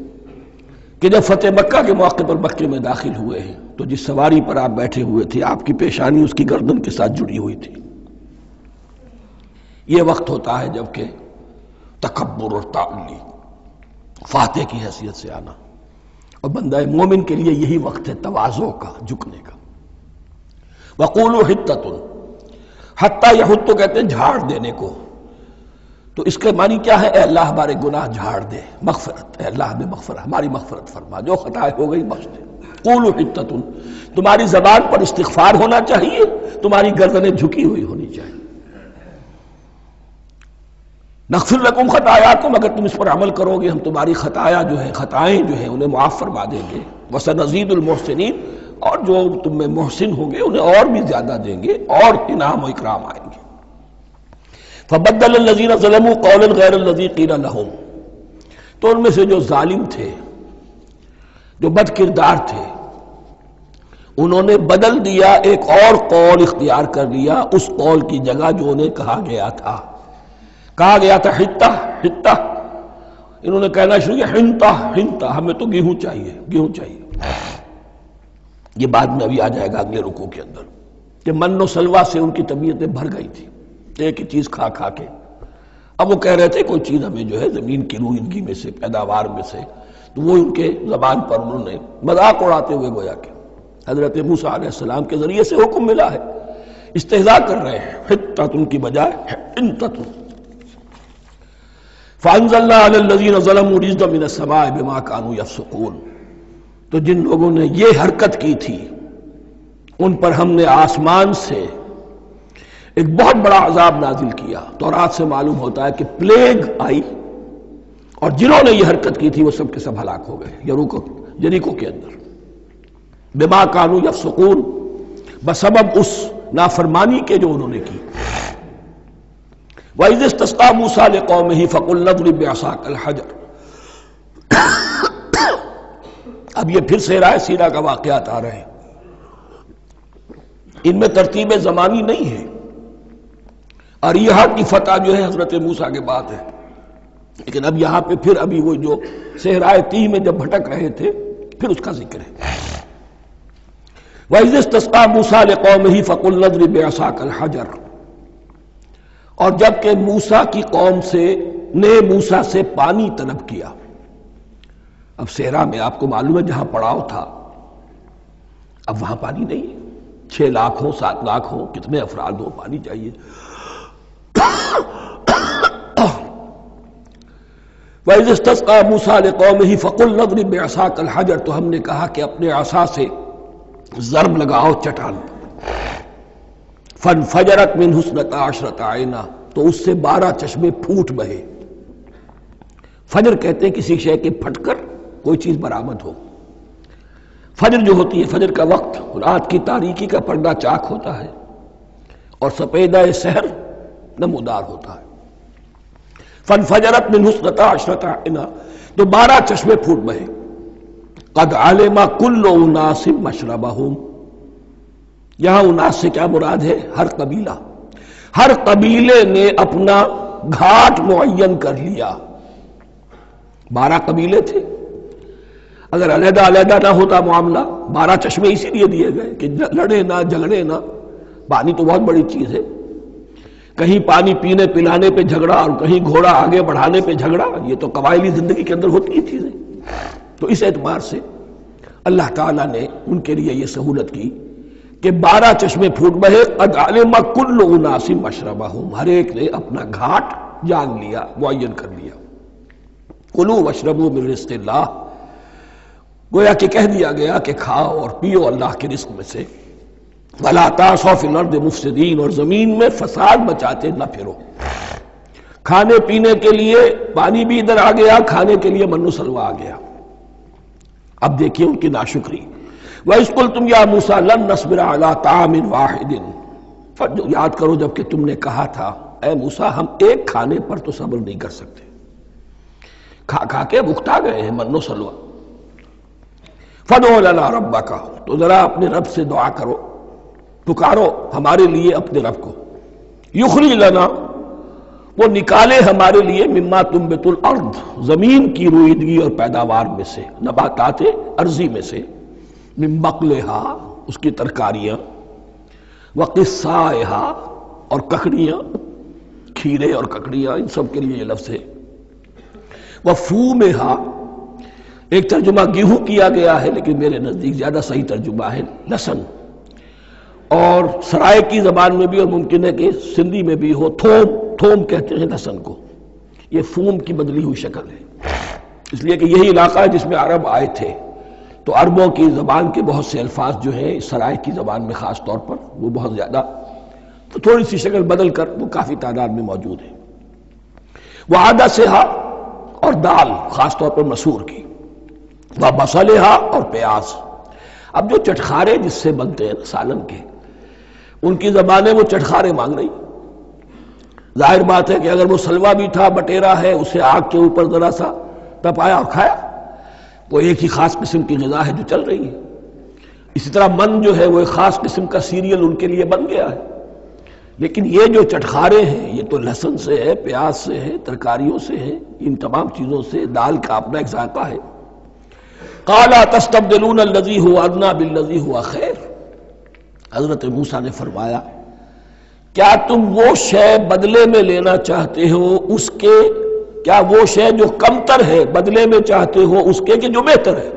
کہ جب فتح مکہ کے موقع پر مکے میں داخل ہوئے ہیں تو جس سواری پر آپ بیٹھے ہوئے تھے، آپ کی پیشانی اس کی گردن کے ساتھ جڑی ہوئی تھی۔ یہ وقت ہوتا ہے جب کہ تکبر اور تعلی، فاتح کی حیثیت سے آنا، اور بندہ مومن کے لیے یہی وقت ہے تواضع کا، جھکنے کا۔ وَقُولُوا حِطَّةٌ، حتیٰ یہود تو کہتے ہیں جھاڑ دینے کو، تو اس کے معنی کیا ہے؟ اے اللہ ہمارے گناہ جھاڑ دے، مغفرت، اے اللہ ہمیں مغفرت، ہماری مغفرت فرما، جو خطائیں ہو گئی بخش دے۔ قولوا حِطَّةٌ، تمہاری زبان پر استغفار ہونا چاہیے، تمہاری گردنیں جھکی ہوئی ہونی چاہیے۔ نغفر لکم خطایاکم، اگر تم اس پر عمل کرو گے ہم تمہاری خطائیں جو ہیں انہیں معاف فرما دیں گے۔ وسنزید المحسنین، اور جو تم میں محسن ہوں گے انہیں اور بھی زیادہ دیں گے، اور انعام و اکرام آئیں گے۔ فبدل الذین ظلموا قولا غیر الذی قیل لہم، تو ان میں سے جو ظالم تھے، جو بد کردار تھے، انہوں نے بدل دیا، ایک اور قول اختیار کر لیا اس قول کی جگہ جو انہیں کہا گیا تھا حتہ حتہ، انہوں نے کہنا شروع کیا ہنتا ہنتا، ہمیں تو گیہوں چاہیے۔ یہ بعد میں ابھی آ جائے گا اگلے رکوع کے اندر، کہ من و سلوہ سے ان کی طبیعتیں بھر گئی تھی ایک ہی چیز کھا کھا کے۔ اب وہ کہہ رہے تھے کوئی چیز ہمیں جو ہے زمین کی روئندگی میں سے، پیداوار میں سے، تو وہ ان کے زبان پر انہوں نے مذاق اڑاتے ہوئے گویا کہ حضرت موسیٰ علیہ السلام کے ذریعے سے حکم ملا ہے، استہزاء کر رہے ہیں، حتۃ کی بجائے حنتۃ۔ فَأَنزَلْنَا عَلَى الَّذِينَ ظَلَمُوا رِجْزًا مِنَ السَّمَاءِ بِمَا كَانُوا يَفْسُقُونَ، تو جن لوگوں نے یہ حرکت کی تھی ان پر ہم نے آسمان سے ایک بہت بڑا عذاب نازل کیا۔ تورات سے معلوم ہوتا ہے کہ پلیگ آئی، اور جنہوں نے یہ حرکت کی تھی وہ سب کے سب ہلاک ہو گئے یریکو کے اندر، بما کانوا یفسقون، بسبب اس نافرمانی کے جو انہوں نے کی۔ وَإِذِ اسْتَسْقَىٰ مُوسَىٰ لِقَوْمِهِ فَقُلْنَا اضْرِب بِّعَصَاكَ الْحَجَرَ۔ اب یہ پھر صحرائے سینا کا واقعات آ رہے ہیں، ان میں ترتیب زمانی نہیں ہے، اور یہاں کی فتح جو ہے حضرت موسیٰ کے بعد ہے، لیکن اب یہاں پہ پھر ابھی وہ جو صحرائے تیہ میں جب بھٹک رہے تھے پھر اس کا ذکر ہے۔ وَإِذِ اسْتَسْقَىٰ مُوسَىٰ لِقَوْمِهِ فَقُلْنَا اضْرِب بِّعَصَاكَ الْحَجَرَ، اور جب کہ موسیٰ کی قوم نے موسیٰ سے پانی طلب کیا۔ اب صحرا میں آپ کو معلوم ہے جہاں پڑاؤ تھا اب وہاں پانی نہیں ہے، 6 لاکھ ہو 7 لاکھ ہو کتنے افراد ہو پانی چاہیے۔ وَإِذِ اسْتَسْقَىٰ مُوسَىٰ لِقَوْمِهِ فَقُلْنَا اضْرِب بِّعَصَاكَ الْحَجَرَ، تو ہم نے کہا کہ اپنے عصا سے ضرب لگاؤ چٹان، فَانْفَجَرَتْ مِنْهُ اثْنَتَا عَشْرَةَ عَيْنًا، تو اس سے 12 چشمے پھوٹ بہے۔ فجر کہتے ہیں کسی شے کے پھٹ کر کوئی چیز برآمد ہو۔ فجر جو ہوتی ہے، فجر کا وقت رات کی تاریکی کا پردہ چاک ہوتا ہے اور سپیدہ سحر نمودار ہوتا ہے۔ فَانْفَجَرَتْ مِنْهُ اثْنَتَا عَشْرَةَ عَيْنًا، تو 12 چشمے پھوٹ بہے۔ قَدْ عَلِمَ كُلُّ أُنَاسٍ مَشْرَبَهُمْ، یہاں اناس سے کیا مراد ہے؟ ہر قبیلہ، ہر قبیلے نے اپنا گھاٹ معین کر لیا۔ 12 قبیلے تھے، اگر علیحدہ علیحدہ نہ ہوتا معاملہ، 12 چشمے اسی لیے دیے گئے کہ لڑے نہ جھگڑے نہ۔ پانی تو بہت بڑی چیز ہے، کہیں پانی پینے پلانے پہ جھگڑا اور کہیں گھوڑا آگے بڑھانے پہ جھگڑا، یہ تو قبائلی زندگی کے اندر ہوتی ہی چیزیں۔ تو اس اعتبار سے اللہ تعالیٰ نے ان کے لیے یہ سہولت کی کہ 12 چشمے پھوٹ بہے۔ قد علم کل اناس مشربہم، ہر ایک نے اپنا گھاٹ جان لیا، معین کر لیا۔ کلوا واشربوا من رزق اللہ، گویا کہ کہہ دیا گیا کہ کھاؤ اور پیو اللہ کے رزق میں سے۔ ولا تعثوا فی الارض مفسدین، اور زمین میں فساد مچاتے نہ پھرو۔ کھانے پینے کے لیے پانی بھی ادھر آ گیا، کھانے کے لیے من و سلوہ آ گیا۔ اب دیکھیے ان کی ناشکری۔ وَإِذْ قُلْتُمْ يَا مُوسَىٰ لَن نَّصْبِرَ عَلَىٰ طَعَامٍ وَاحِدٍ، یاد کرو جب کہ تم نے کہا تھا اے موسیٰ ہم ایک کھانے پر تو صبر نہیں کر سکتے، کھا کھا کے بکتا گئے ہیں من و سلوہ۔ فَادْعُ لَنَا رَبَّكَ، تو ذرا اپنے رب سے دعا کرو، پکارو ہمارے لیے اپنے رب کو۔ یخرج لنا، وہ نکالے ہمارے لیے، مما تنبت الارض، زمین کی روئیدگی اور پیداوار میں سے، نباتات ارضی میں سے، من بقلہا، اس کی ترکاریاں، وقصائہا، اور ککڑیاں، کھیرے اور ککڑیاں، ان سب کے لیے یہ لفظ ہے۔ وفومہا، ایک ترجمہ گیہوں کیا گیا ہے لیکن میرے نزدیک زیادہ صحیح ترجمہ ہے لہسن، اور سرائے کی زبان میں بھی اور ممکن ہے کہ سندھی میں بھی ہو تھوم، تھوم کہتے ہیں لہسن کو، یہ فوم کی بدلی ہوئی شکل ہے، اس لیے کہ یہی علاقہ ہے جس میں عرب آئے تھے، تو عربوں کی زبان کے بہت سے الفاظ جو ہیں سرائے کی زبان میں خاص طور پر وہ بہت زیادہ، تو تھوڑی سی شکل بدل کر وہ کافی تعداد میں موجود ہے۔ وعدسہا، اور دال خاص طور پر مسور کی، وبصلہا، اور پیاز۔ اب جو چٹخارے جس سے بنتے ہیں سالن کے، ان کی زبانیں وہ چٹخارے مانگ رہی۔ ظاہر بات ہے کہ اگر وہ سلوا بھی تھا، بٹیرا ہے، اسے آگ کے اوپر ذرا سا تپایا اور کھایا، وہ ایک ہی خاص قسم کی غذا ہے جو چل رہی ہے۔ اسی طرح من جو ہے وہ ایک خاص قسم کا سیریل ان کے لیے بن گیا ہے، لیکن یہ جو چٹخارے ہیں یہ تو لہسن سے ہے، پیاز سے ہے، ترکاریوں سے ہے، ان تمام چیزوں سے، دال کا اپنا ایک ذائقہ ہے۔ قَالَ تَسْتَبْدِلُونَ الَّذِي هُوَ أَدْنَىٰ بِالَّذِي هُوَ خَيْرٌ، حضرت موسیٰ نے فرمایا کیا تم وہ شے بدلے میں لینا چاہتے ہو اس کے، کیا وہ شے جو کمتر ہے بدلے میں چاہتے ہو اس کے کہ جو بہتر ہے؟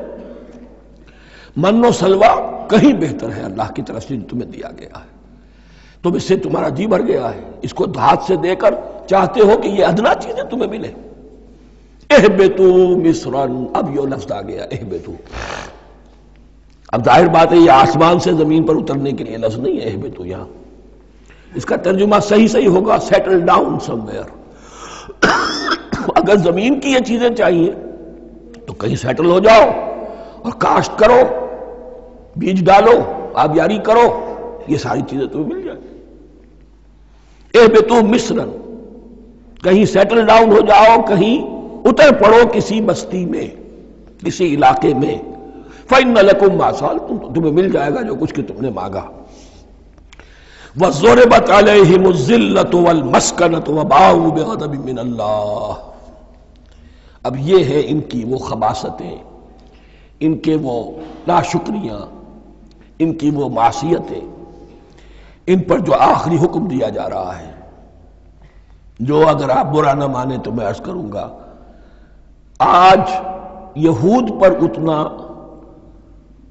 من و سلوہ کہیں بہتر ہے اللہ کی طرف سے تمہیں دیا گیا ہے، تم اس سے تمہارا جی بھر گیا ہے، اس کو ہاتھ سے دے کر چاہتے ہو کہ یہ ادنا چیزیں تمہیں ملے۔ اہبتوا مصرا، اب یہ لفظ آ گیا اہبتوا، اب ظاہر بات ہے یہ آسمان سے زمین پر اترنے کے لیے لفظ نہیں ہے اہبتوا، یہاں اس کا ترجمہ صحیح ہوگا سیٹل ڈاؤن سم ویئر، اگر زمین کی یہ چیزیں چاہیے تو کہیں سیٹل ہو جاؤ اور کاشت کرو، بیج ڈالو، آبیاری کرو، یہ ساری چیزیں تمہیں مل جائیں۔ اہبطوا مصرا، کہیں سیٹل ڈاؤن ہو جاؤ، کہیں اتر پڑو کسی بستی میں، کسی علاقے میں، فإن لکم ما سألتم، تمہیں مل جائے گا جو کچھ کہ تم نے مانگا۔ وَضُرِبَتْ عَلَيْهِمُ الذِّلَّةُ وَالْمَسْكَنَةُ وَبَاءُوا بِغَضَبٍ مِّنَ اللَّهِ۔ اب یہ ہے ان کی وہ خباثتیں، ان کے وہ ناشکریاں، ان کی وہ معصیتیں، ان پر جو آخری حکم دیا جا رہا ہے، جو اگر آپ برا نہ مانیں تو میں عرض کروں گا آج یہود پر اتنا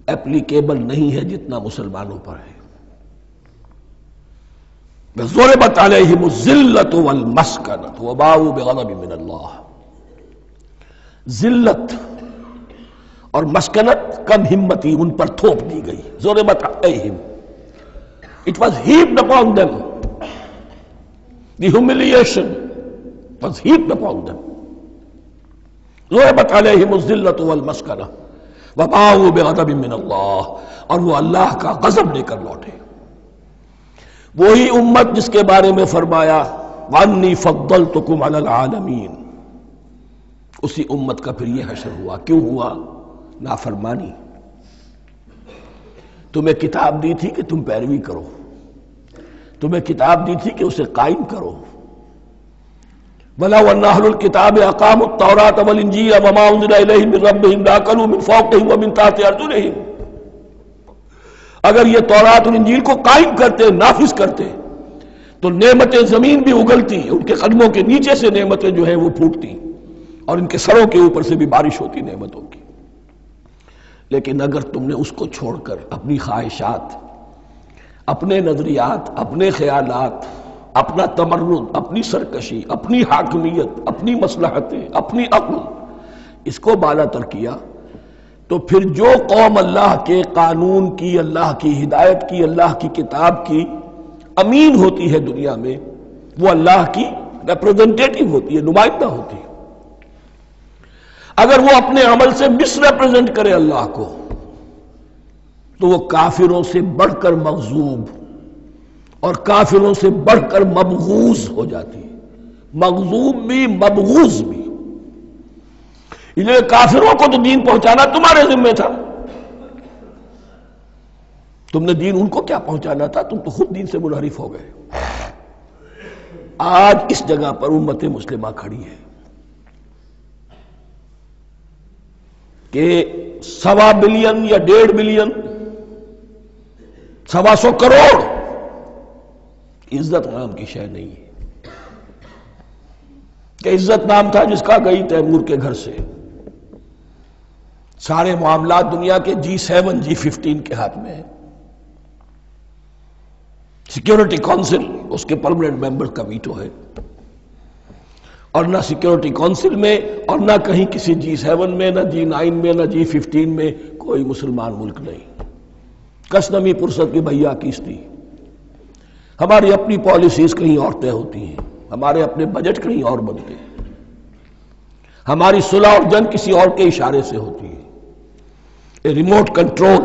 اپلیکیبل نہیں ہے جتنا مسلمانوں پر ہے۔ ضربت علیہم الذلۃ والمسکنۃ وباؤوا بغضب من اللہ۔ ذلت اور مسکنت، کم ہمتی ان پر تھوپ دی گئی۔ ضربت علیہم، it was heaped upon them. The humiliation was heaped upon them. ضربت علیہم الذلۃ والمسکنۃ وباؤوا بغضب من اللہ، اور وہ اللہ کا غضب لے کر لوٹے۔ وہی امت جس کے بارے میں فرمایا وَأَنِّي فَضَّلْتُكُمْ عَلَى الْعَالَمِينَ، اسی امت کا پھر یہ حشر ہوا۔ کیوں ہوا؟ نافرمانی۔ تمہیں کتاب دی تھی کہ تم پیروی کرو، تمہیں کتاب دی تھی کہ اسے قائم کرو۔ وَلَوْ أَنَّ أَهْلَ الْكِتَابِ أَقَامُوا التَّوْرَاةَ وَالْإِنْجِيلَ وَمَا أُنزِلَ إِلَيْهِمْ مِنْ رَبِّهِمْ لَأَكَلُوا مِنْ فَوْقِهِمْ وَمِنْ تَحْتِ أَرْجُلِهِمْ، اگر یہ تورات اور انجیل کو قائم کرتے، نافذ کرتے، تو نعمتیں زمین بھی اگلتی، ان کے قدموں کے نیچے سے نعمتیں جو ہیں وہ پھوٹتی، اور ان کے سروں کے اوپر سے بھی بارش ہوتی نعمتوں کی۔ لیکن اگر تم نے اس کو چھوڑ کر اپنی خواہشات، اپنے نظریات، اپنے خیالات، اپنا تمرد، اپنی سرکشی، اپنی حاکمیت، اپنی مصلحتیں، اپنی عقل، اس کو بالا تر کیا، تو پھر جو قوم اللہ کے قانون کی، اللہ کی ہدایت کی، اللہ کی کتاب کی امین ہوتی ہے دنیا میں، وہ اللہ کی ریپرزنٹیٹو ہوتی ہے، نمائندہ ہوتی ہے۔ اگر وہ اپنے عمل سے مس ریپرزنٹ کرے اللہ کو، تو وہ کافروں سے بڑھ کر مغضوب اور کافروں سے بڑھ کر مبغوض ہو جاتی ہے، مغضوب بھی مبغوض بھی۔ کافروں کو تو دین پہنچانا تمہارے ذمہ تھا، تم نے دین ان کو کیا پہنچانا تھا، تم تو خود دین سے منحرف ہو گئے۔ آج اس جگہ پر امت مسلمہ کھڑی ہے کہ 1.25 بلین یا 1.5 بلین، 125 کروڑ عزت نام کی شے نہیں ہے کہ عزت نام تھا جس کا گئی تیمور کے گھر سے۔ سارے معاملات دنیا کے G7 G15 کے ہاتھ میں ہیں۔ سیکیورٹی کونسل اس کے پرماننٹ ممبر کا ویٹو ہے، اور نہ سیکیورٹی کونسل میں اور نہ کہیں کسی G7 میں، نہ G9 میں، نہ G15 میں کوئی مسلمان ملک نہیں۔ کس نمی پرست کی بھیا کیستی، ہماری اپنی پالیسیز کہیں اور طے ہوتی ہیں، ہمارے اپنے بجٹ کہیں اور بنتے ہیں، ہماری صلح اور جنگ کسی اور کے اشارے سے ہوتی ہے۔ ریموٹ کنٹرول،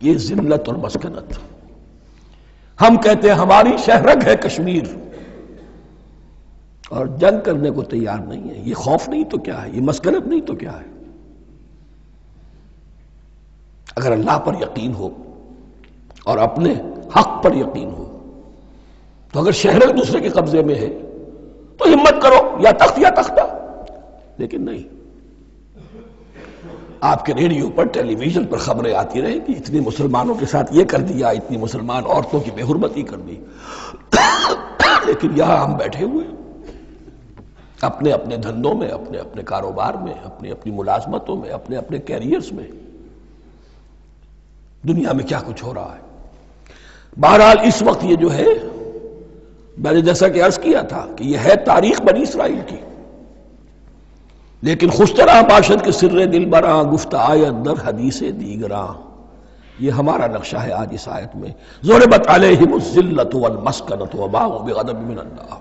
یہ ذلت اور مسکنت۔ ہم کہتے ہیں ہماری شہرگ ہے کشمیر، اور جنگ کرنے کو تیار نہیں ہے۔ یہ خوف نہیں تو کیا ہے، یہ مسکنت نہیں تو کیا ہے؟ اگر اللہ پر یقین ہو اور اپنے حق پر یقین ہو تو اگر شہرگ دوسرے کے قبضے میں ہے تو ہمت کرو، یا تخت یا تختہ، لیکن نہیں۔ آپ کے ریڈیو پر، ٹیلی ویژن پر خبریں آتی رہیں کہ اتنی مسلمانوں کے ساتھ یہ کر دیا، اتنی مسلمان عورتوں کی بے حرمتی کر دی، لیکن یہاں ہم بیٹھے ہوئے اپنے اپنے دھندوں میں، اپنے اپنے کاروبار میں، اپنی اپنی ملازمتوں میں، اپنے اپنے کیریئرز میں۔ دنیا میں کیا کچھ ہو رہا ہے۔ بہرحال اس وقت یہ جو ہے، میں نے جیسا کہ عرض کیا تھا کہ یہ ہے تاریخ بنی اسرائیل کی، لیکن خوشترا باشد کے سر دل براں، گفت آیت در حدیث دیگراں، یہ ہمارا نقشہ ہے آج اس آیت میں۔ ضربت علیہم الذلۃ والمسکنۃ وباؤوا بغضب من اللہ۔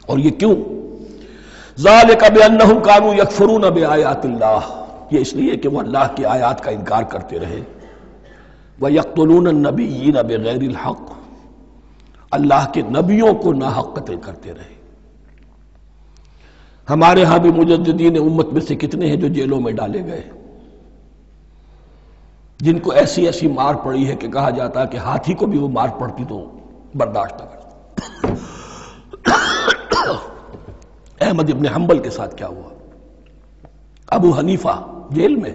اور یہ کیوں؟ ذالک بانہم کانوا یکفرون بآیات اللہ، یہ اس لیے کہ وہ اللہ کی آیات کا انکار کرتے رہے، وَيَقْتُلُونَ النَّبِيِّينَ بِغَيْرِ الْحَقِّ، اللہ کے نبیوں کو ناحق قتل کرتے رہے۔ ہمارے ہاں بھی مجددین امت میں سے کتنے ہیں جو جیلوں میں ڈالے گئے، جن کو ایسی ایسی مار پڑی ہے کہ کہا جاتا ہے کہ ہاتھی کو بھی وہ مار پڑتی تو برداشت نہ کرتا۔ احمد ابن حنبل کے ساتھ کیا ہوا؟ ابو حنیفہ جیل میں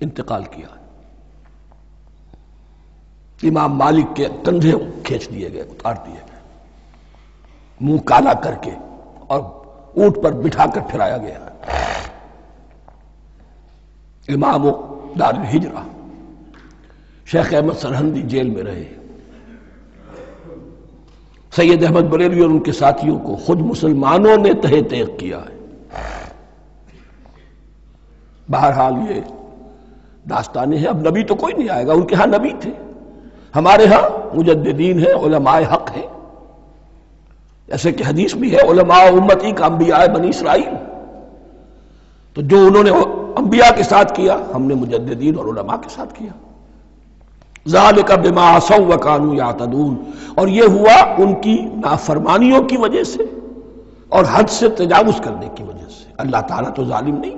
انتقال کیا، امام مالک کے کندھے کھینچ دیے گئے، اتار دیے گئے، منہ کالا کر کے اور اونٹ پر بٹھا کر پھرایا گیا۔ امام دار الہجرہ شیخ احمد سرہندی جیل میں رہے، سید احمد بریلوی اور ان کے ساتھیوں کو خود مسلمانوں نے تہہ تیغ کیا ہے۔ بہرحال یہ داستانیں ہیں، اب نبی تو کوئی نہیں آئے گا، ان کے ہاں نبی تھے، ہمارے ہاں مجددین ہیں، علماء حق ہیں، جیسے کہ حدیث بھی ہے علماء امتی کا انبیاء بنی اسرائیل، تو جو انہوں نے انبیاء کے ساتھ کیا ہم نے مجددین اور علماء کے ساتھ کیا۔ ذالک بما عصوا وکانوا یعتدون، اور یہ ہوا ان کی نافرمانیوں کی وجہ سے اور حد سے تجاوز کرنے کی وجہ سے۔ اللہ تعالیٰ تو ظالم نہیں،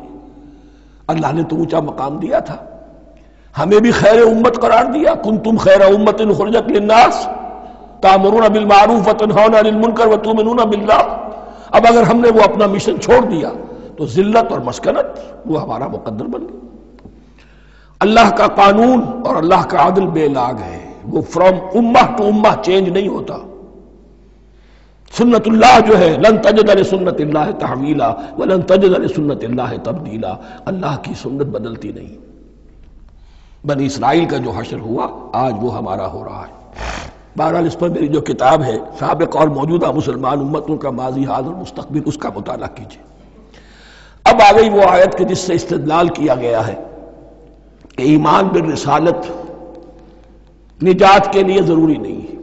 اللہ نے تو اونچا مقام دیا تھا، ہمیں بھی خیر امت قرار دیا، کنتم خیر امت اخرجت للناس تأمرون بالمعروف وتنہون عن المنکر وتؤمنون باللہ۔ اب اگر ہم نے وہ اپنا مشن چھوڑ دیا تو ذلت اور مسکنت وہ ہمارا مقدر بن گیا۔ اللہ کا قانون اور اللہ کا عدل بے لاگ ہے، وہ فرام امہ ٹو امہ چینج نہیں ہوتا۔ سنت اللہ جو ہے لن تجد لسنت اللہ تحویلا ولن تجد لسنت اللہ تبدیلا، اللہ کی سنت بدلتی نہیں۔ بنی اسرائیل کا جو حشر ہوا آج وہ ہمارا ہو رہا ہے۔ بہرحال اس پر میری جو کتاب ہے سابق اور موجودہ مسلمان امتوں کا ماضی حال اور مستقبل، اس کا مطالعہ کیجیے۔ اب آ گئی وہ آیت کہ جس سے استدلال کیا گیا ہے کہ ایمان بالرسالت نجات کے لیے ضروری نہیں ہے۔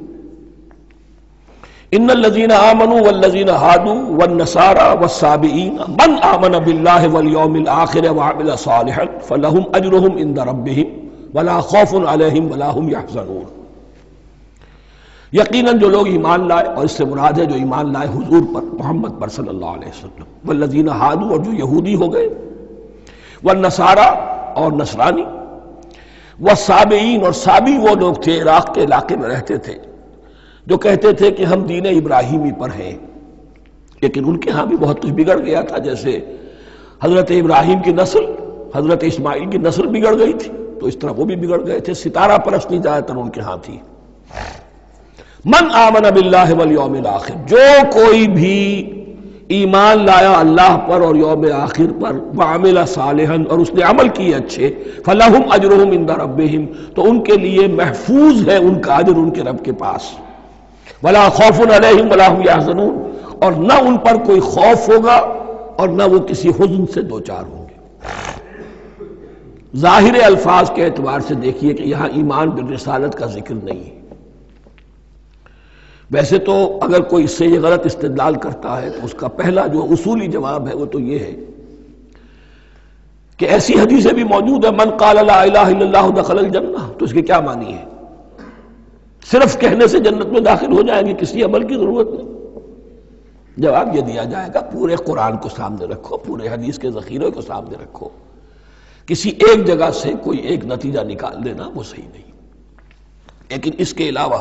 ان الذین آمنوا والذین ہادوا والنصارى والصابئین من آمن باللہ والیوم الآخر وعمل صالحا فلہم اجرہم عند ربہم ولا خوف علیہم ولا ہم یحزنون۔ یقیناً جو لوگ ایمان لائے، اور اس سے مراد ہے جو ایمان لائے حضور پر، محمد پر صلی اللہ علیہ وسلم، والذین ہادوا، اور جو یہودی ہو گئے، والنصارى، اور نصرانی، والصابئین، اور صابی وہ لوگ تھے عراق کے علاقے میں رہتے تھے جو کہتے تھے کہ ہم دین ابراہیمی پر ہیں، لیکن ان کے ہاں بھی بہت کچھ بگڑ گیا تھا، جیسے حضرت ابراہیم کی نسل، حضرت اسماعیل کی نسل بگڑ گئی تھی تو اس طرح وہ بھی بگڑ گئے تھے، ستارہ پرستی زیادہ تر ان کے ہاں تھی۔ من آمن باللہ والیوم الآخر، جو کوئی بھی ایمان لایا اللہ پر اور یوم آخر پر، وعمل صالحا، اور اس نے عمل کیے اچھے، فلہم اجرہم عند ربہم، تو ان کے لیے محفوظ ہے ان کا اجر ان کے رب کے پاس، ولا خوف علیہم ولا ہم یحزنون، اور نہ ان پر کوئی خوف ہوگا اور نہ وہ کسی حزن سے دوچار ہوں گے۔ ظاہر الفاظ کے اعتبار سے دیکھیے کہ یہاں ایمان بالرسالت کا ذکر نہیں ہے۔ ویسے تو اگر کوئی اس سے یہ غلط استدلال کرتا ہے تو اس کا پہلا جو اصولی جواب ہے وہ تو یہ ہے کہ ایسی حدیثیں بھی موجود ہیں، من قال لا الہ الا اللہ دخل الجنہ، تو اس کے کیا معنی ہے؟ صرف کہنے سے جنت میں داخل ہو جائیں گے، کسی عمل کی ضرورت نہیں؟ جواب یہ دیا جائے گا پورے قرآن کو سامنے رکھو، پورے حدیث کے ذخیرے کو سامنے رکھو، کسی ایک جگہ سے کوئی ایک نتیجہ نکال دینا وہ صحیح نہیں۔ لیکن اس کے علاوہ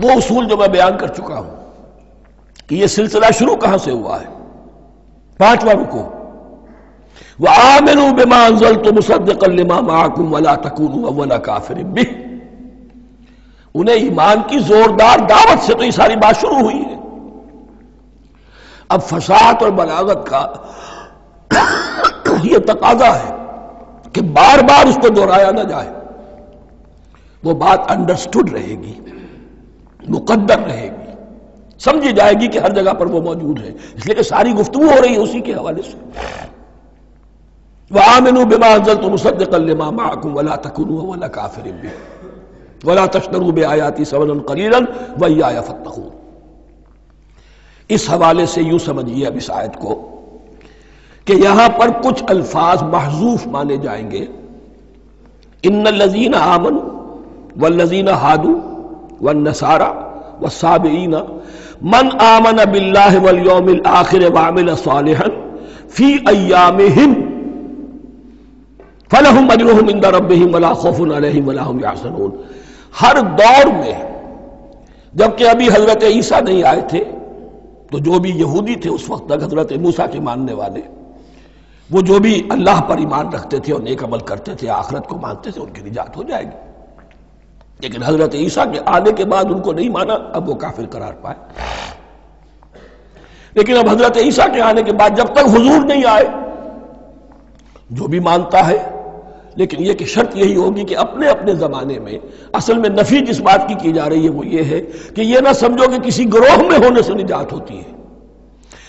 وہ اصول جو میں بیان کر چکا ہوں کہ یہ سلسلہ شروع کہاں سے ہوا ہے، 5واں رکوع، وآمنوا بما انزلت مصدقا لما معكم ولا تكونوا اول كافر به، انہیں ایمان کی زوردار دعوت سے تو یہ ساری بات شروع ہوئی ہے۔ اب فصاحت اور بلاغت کا یہ تقاضا ہے کہ بار بار اس کو دہرایا نہ جائے، وہ بات انڈرسٹوڈ رہے گی، مقدر رہے گی، سمجھی جائے گی کہ ہر جگہ پر وہ موجود ہے، اس لیے کہ ساری گفتگو ہو رہی ہے اسی کے حوالے سے۔ وآمنوا بما انزلت مصدقا لما معكم ولا تكونوا اول كافر به ولا تشتروا بآياتي ثمنا قليلا وإياي فاتقون۔ اس حوالے سے یوں سمجھیے اب اس آیت کو کہ یہاں پر کچھ الفاظ محذوف مانے جائیں گے. ان الذین آمنوا والذین ہادوا والنصارى والصابئین من آمن باللہ والیوم الآخر وعمل صالحا فی ایامہم فلہم اجرہم عند ربہم ولا خوف علیہم ولا ہم یحزنون. ہر دور میں جبکہ ابھی حضرت عیسیٰ نہیں آئے تھے تو جو بھی یہودی تھے اس وقت تک حضرت موسیٰ کے ماننے والے، وہ جو بھی اللہ پر ایمان رکھتے تھے اور نیک عمل کرتے تھے، آخرت کو مانتے تھے، ان کی نجات ہو جائے گی. لیکن حضرت عیسیٰ کے آنے کے بعد ان کو نہیں مانا، اب وہ کافر قرار پائے. لیکن اب حضرت عیسیٰ کے آنے کے بعد جب تک حضور نہیں آئے جو بھی مانتا ہے، لیکن یہ کہ شرط یہی ہوگی کہ اپنے اپنے زمانے میں، اصل میں نفی جس بات کی جا رہی ہے وہ یہ ہے کہ یہ نہ سمجھو کہ کسی گروہ میں ہونے سے نجات ہوتی ہے.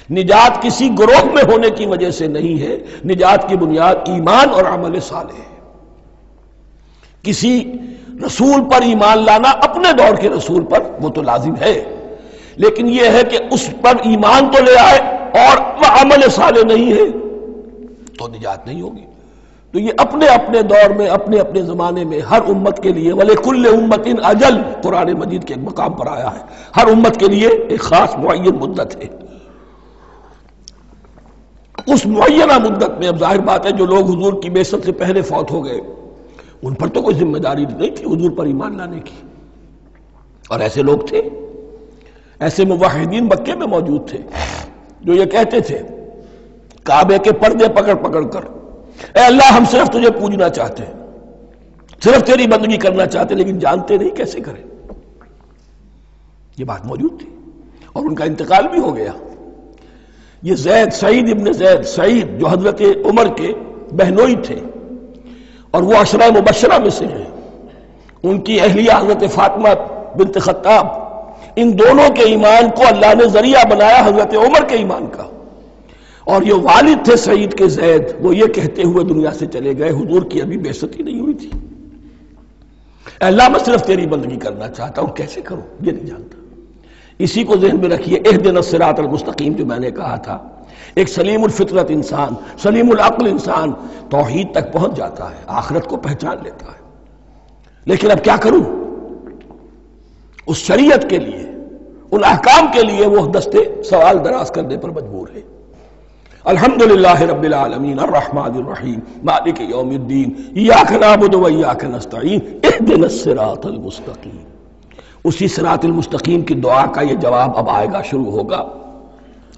نجات کسی گروہ میں ہونے کی وجہ سے نہیں ہے، نجات کی بنیاد ایمان اور عمل صالح ہے. کسی رسول پر ایمان لانا اپنے دور کے رسول پر وہ تو لازم ہے، لیکن یہ ہے کہ اس پر ایمان تو لے آئے اور وہ عمل صالح نہیں ہے تو نجات نہیں ہوگی. تو یہ اپنے اپنے دور میں، اپنے اپنے زمانے میں ہر امت کے لیے وَلِكُلِّ أُمَّةٍ أَجَلٌ قرآن مجید کے ایک مقام پر آیا ہے، ہر امت کے لیے ایک خاص معین مدت ہے. اس معینہ مدت میں اب ظاہر بات ہے جو لوگ حضور کی بعثت سے پہلے فوت ہو گئے ان پر تو کوئی ذمہ داری نہیں تھی حضور پر ایمان لانے کی. اور ایسے لوگ تھے، ایسے موحدین مکے میں موجود تھے جو یہ کہتے تھے کعبے کے پردے پکڑ پکڑ کر، اے اللہ ہم صرف تجھے پوجنا چاہتے ہیں، صرف تیری بندگی کرنا چاہتے ہیں، لیکن جانتے نہیں کیسے کریں. یہ بات موجود تھی اور ان کا انتقال بھی ہو گیا. یہ زید، سعید ابن زید، سعید جو حضرت عمر کے بہنوئی تھے اور وہ عشرہ مبشرہ میں سے ہیں، ان کی اہلیہ حضرت فاطمہ بنت خطاب، ان دونوں کے ایمان کو اللہ نے ذریعہ بنایا حضرت عمر کے ایمان کا. اور یہ والد تھے سعید کے زید، وہ یہ کہتے ہوئے دنیا سے چلے گئے حضور کی ابھی بعثت ہی نہیں ہوئی تھی، اے اللہ میں صرف تیری بندگی کرنا چاہتا ہوں، کیسے کروں یہ نہیں جانتا. اسی کو ذہن میں رکھیے، اہدنا الصراط المستقیم جو میں نے کہا تھا، ایک سلیم الفطرت انسان، سلیم العقل انسان توحید تک پہنچ جاتا ہے، آخرت کو پہچان لیتا ہے. لیکن اب کیا کروں؟ اس شریعت کے لیے، ان احکام کے لیے وہ دستے سوال دراز کرنے پر مجبور ہے. الحمدللہ رب العالمین الرحمن الرحیم مالک یوم الدین ایاک نعبد و ایاک نستعین اہدنا الصراط المستقیم. اسی صراط المستقیم کی دعا کا یہ جواب اب آئے گا، شروع ہوگا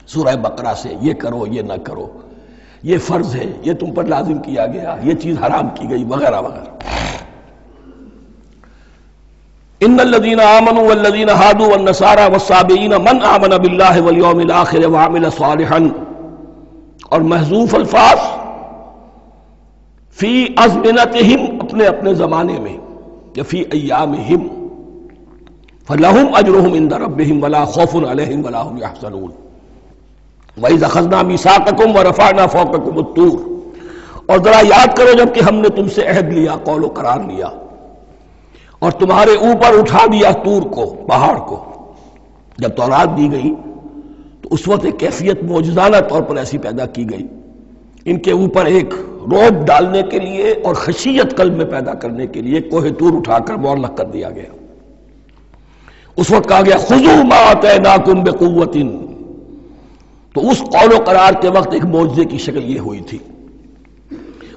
سورہ بقرہ سے. یہ کرو، یہ نہ کرو، یہ فرض ہے، یہ تم پر لازم کیا گیا، یہ چیز حرام کی گئی، وغیرہ وغیرہ. ان الذین آمنوا والذین ہادوا والنصارى والصابئین من آمن باللہ والیوم الآخر وعمل صالحا. اور محذوف الفاظ فی ازمنتہم، اپنے اپنے زمانے میں، یا فی ایامہم، فلہم اجرہم عند ربہم ولا خوف علیہم ولا ہم یحزنون. وَإِذْ أَخَذْنَا مِيثَاقَكُمْ وَرَفَعْنَا فَوْقَكُمُ الطُّورَ. اور ذرا یاد کرو جب کہ ہم نے تم سے عہد لیا، قول و قرار لیا، اور تمہارے اوپر اٹھا دیا طور کو، پہاڑ کو. جب تورات دی گئی تو اس وقت ایک کیفیت معجزانہ طور پر ایسی پیدا کی گئی، ان کے اوپر ایک رعب ڈالنے کے لیے اور خشیت قلب میں پیدا کرنے کے لیے کوہ طور اٹھا کر معلق کر دیا گیا. اس وقت کہا گیا خذوا ما آتیناکم بقوۃ. تو اس قول و قرار کے وقت ایک معجزے کی شکل یہ ہوئی تھی.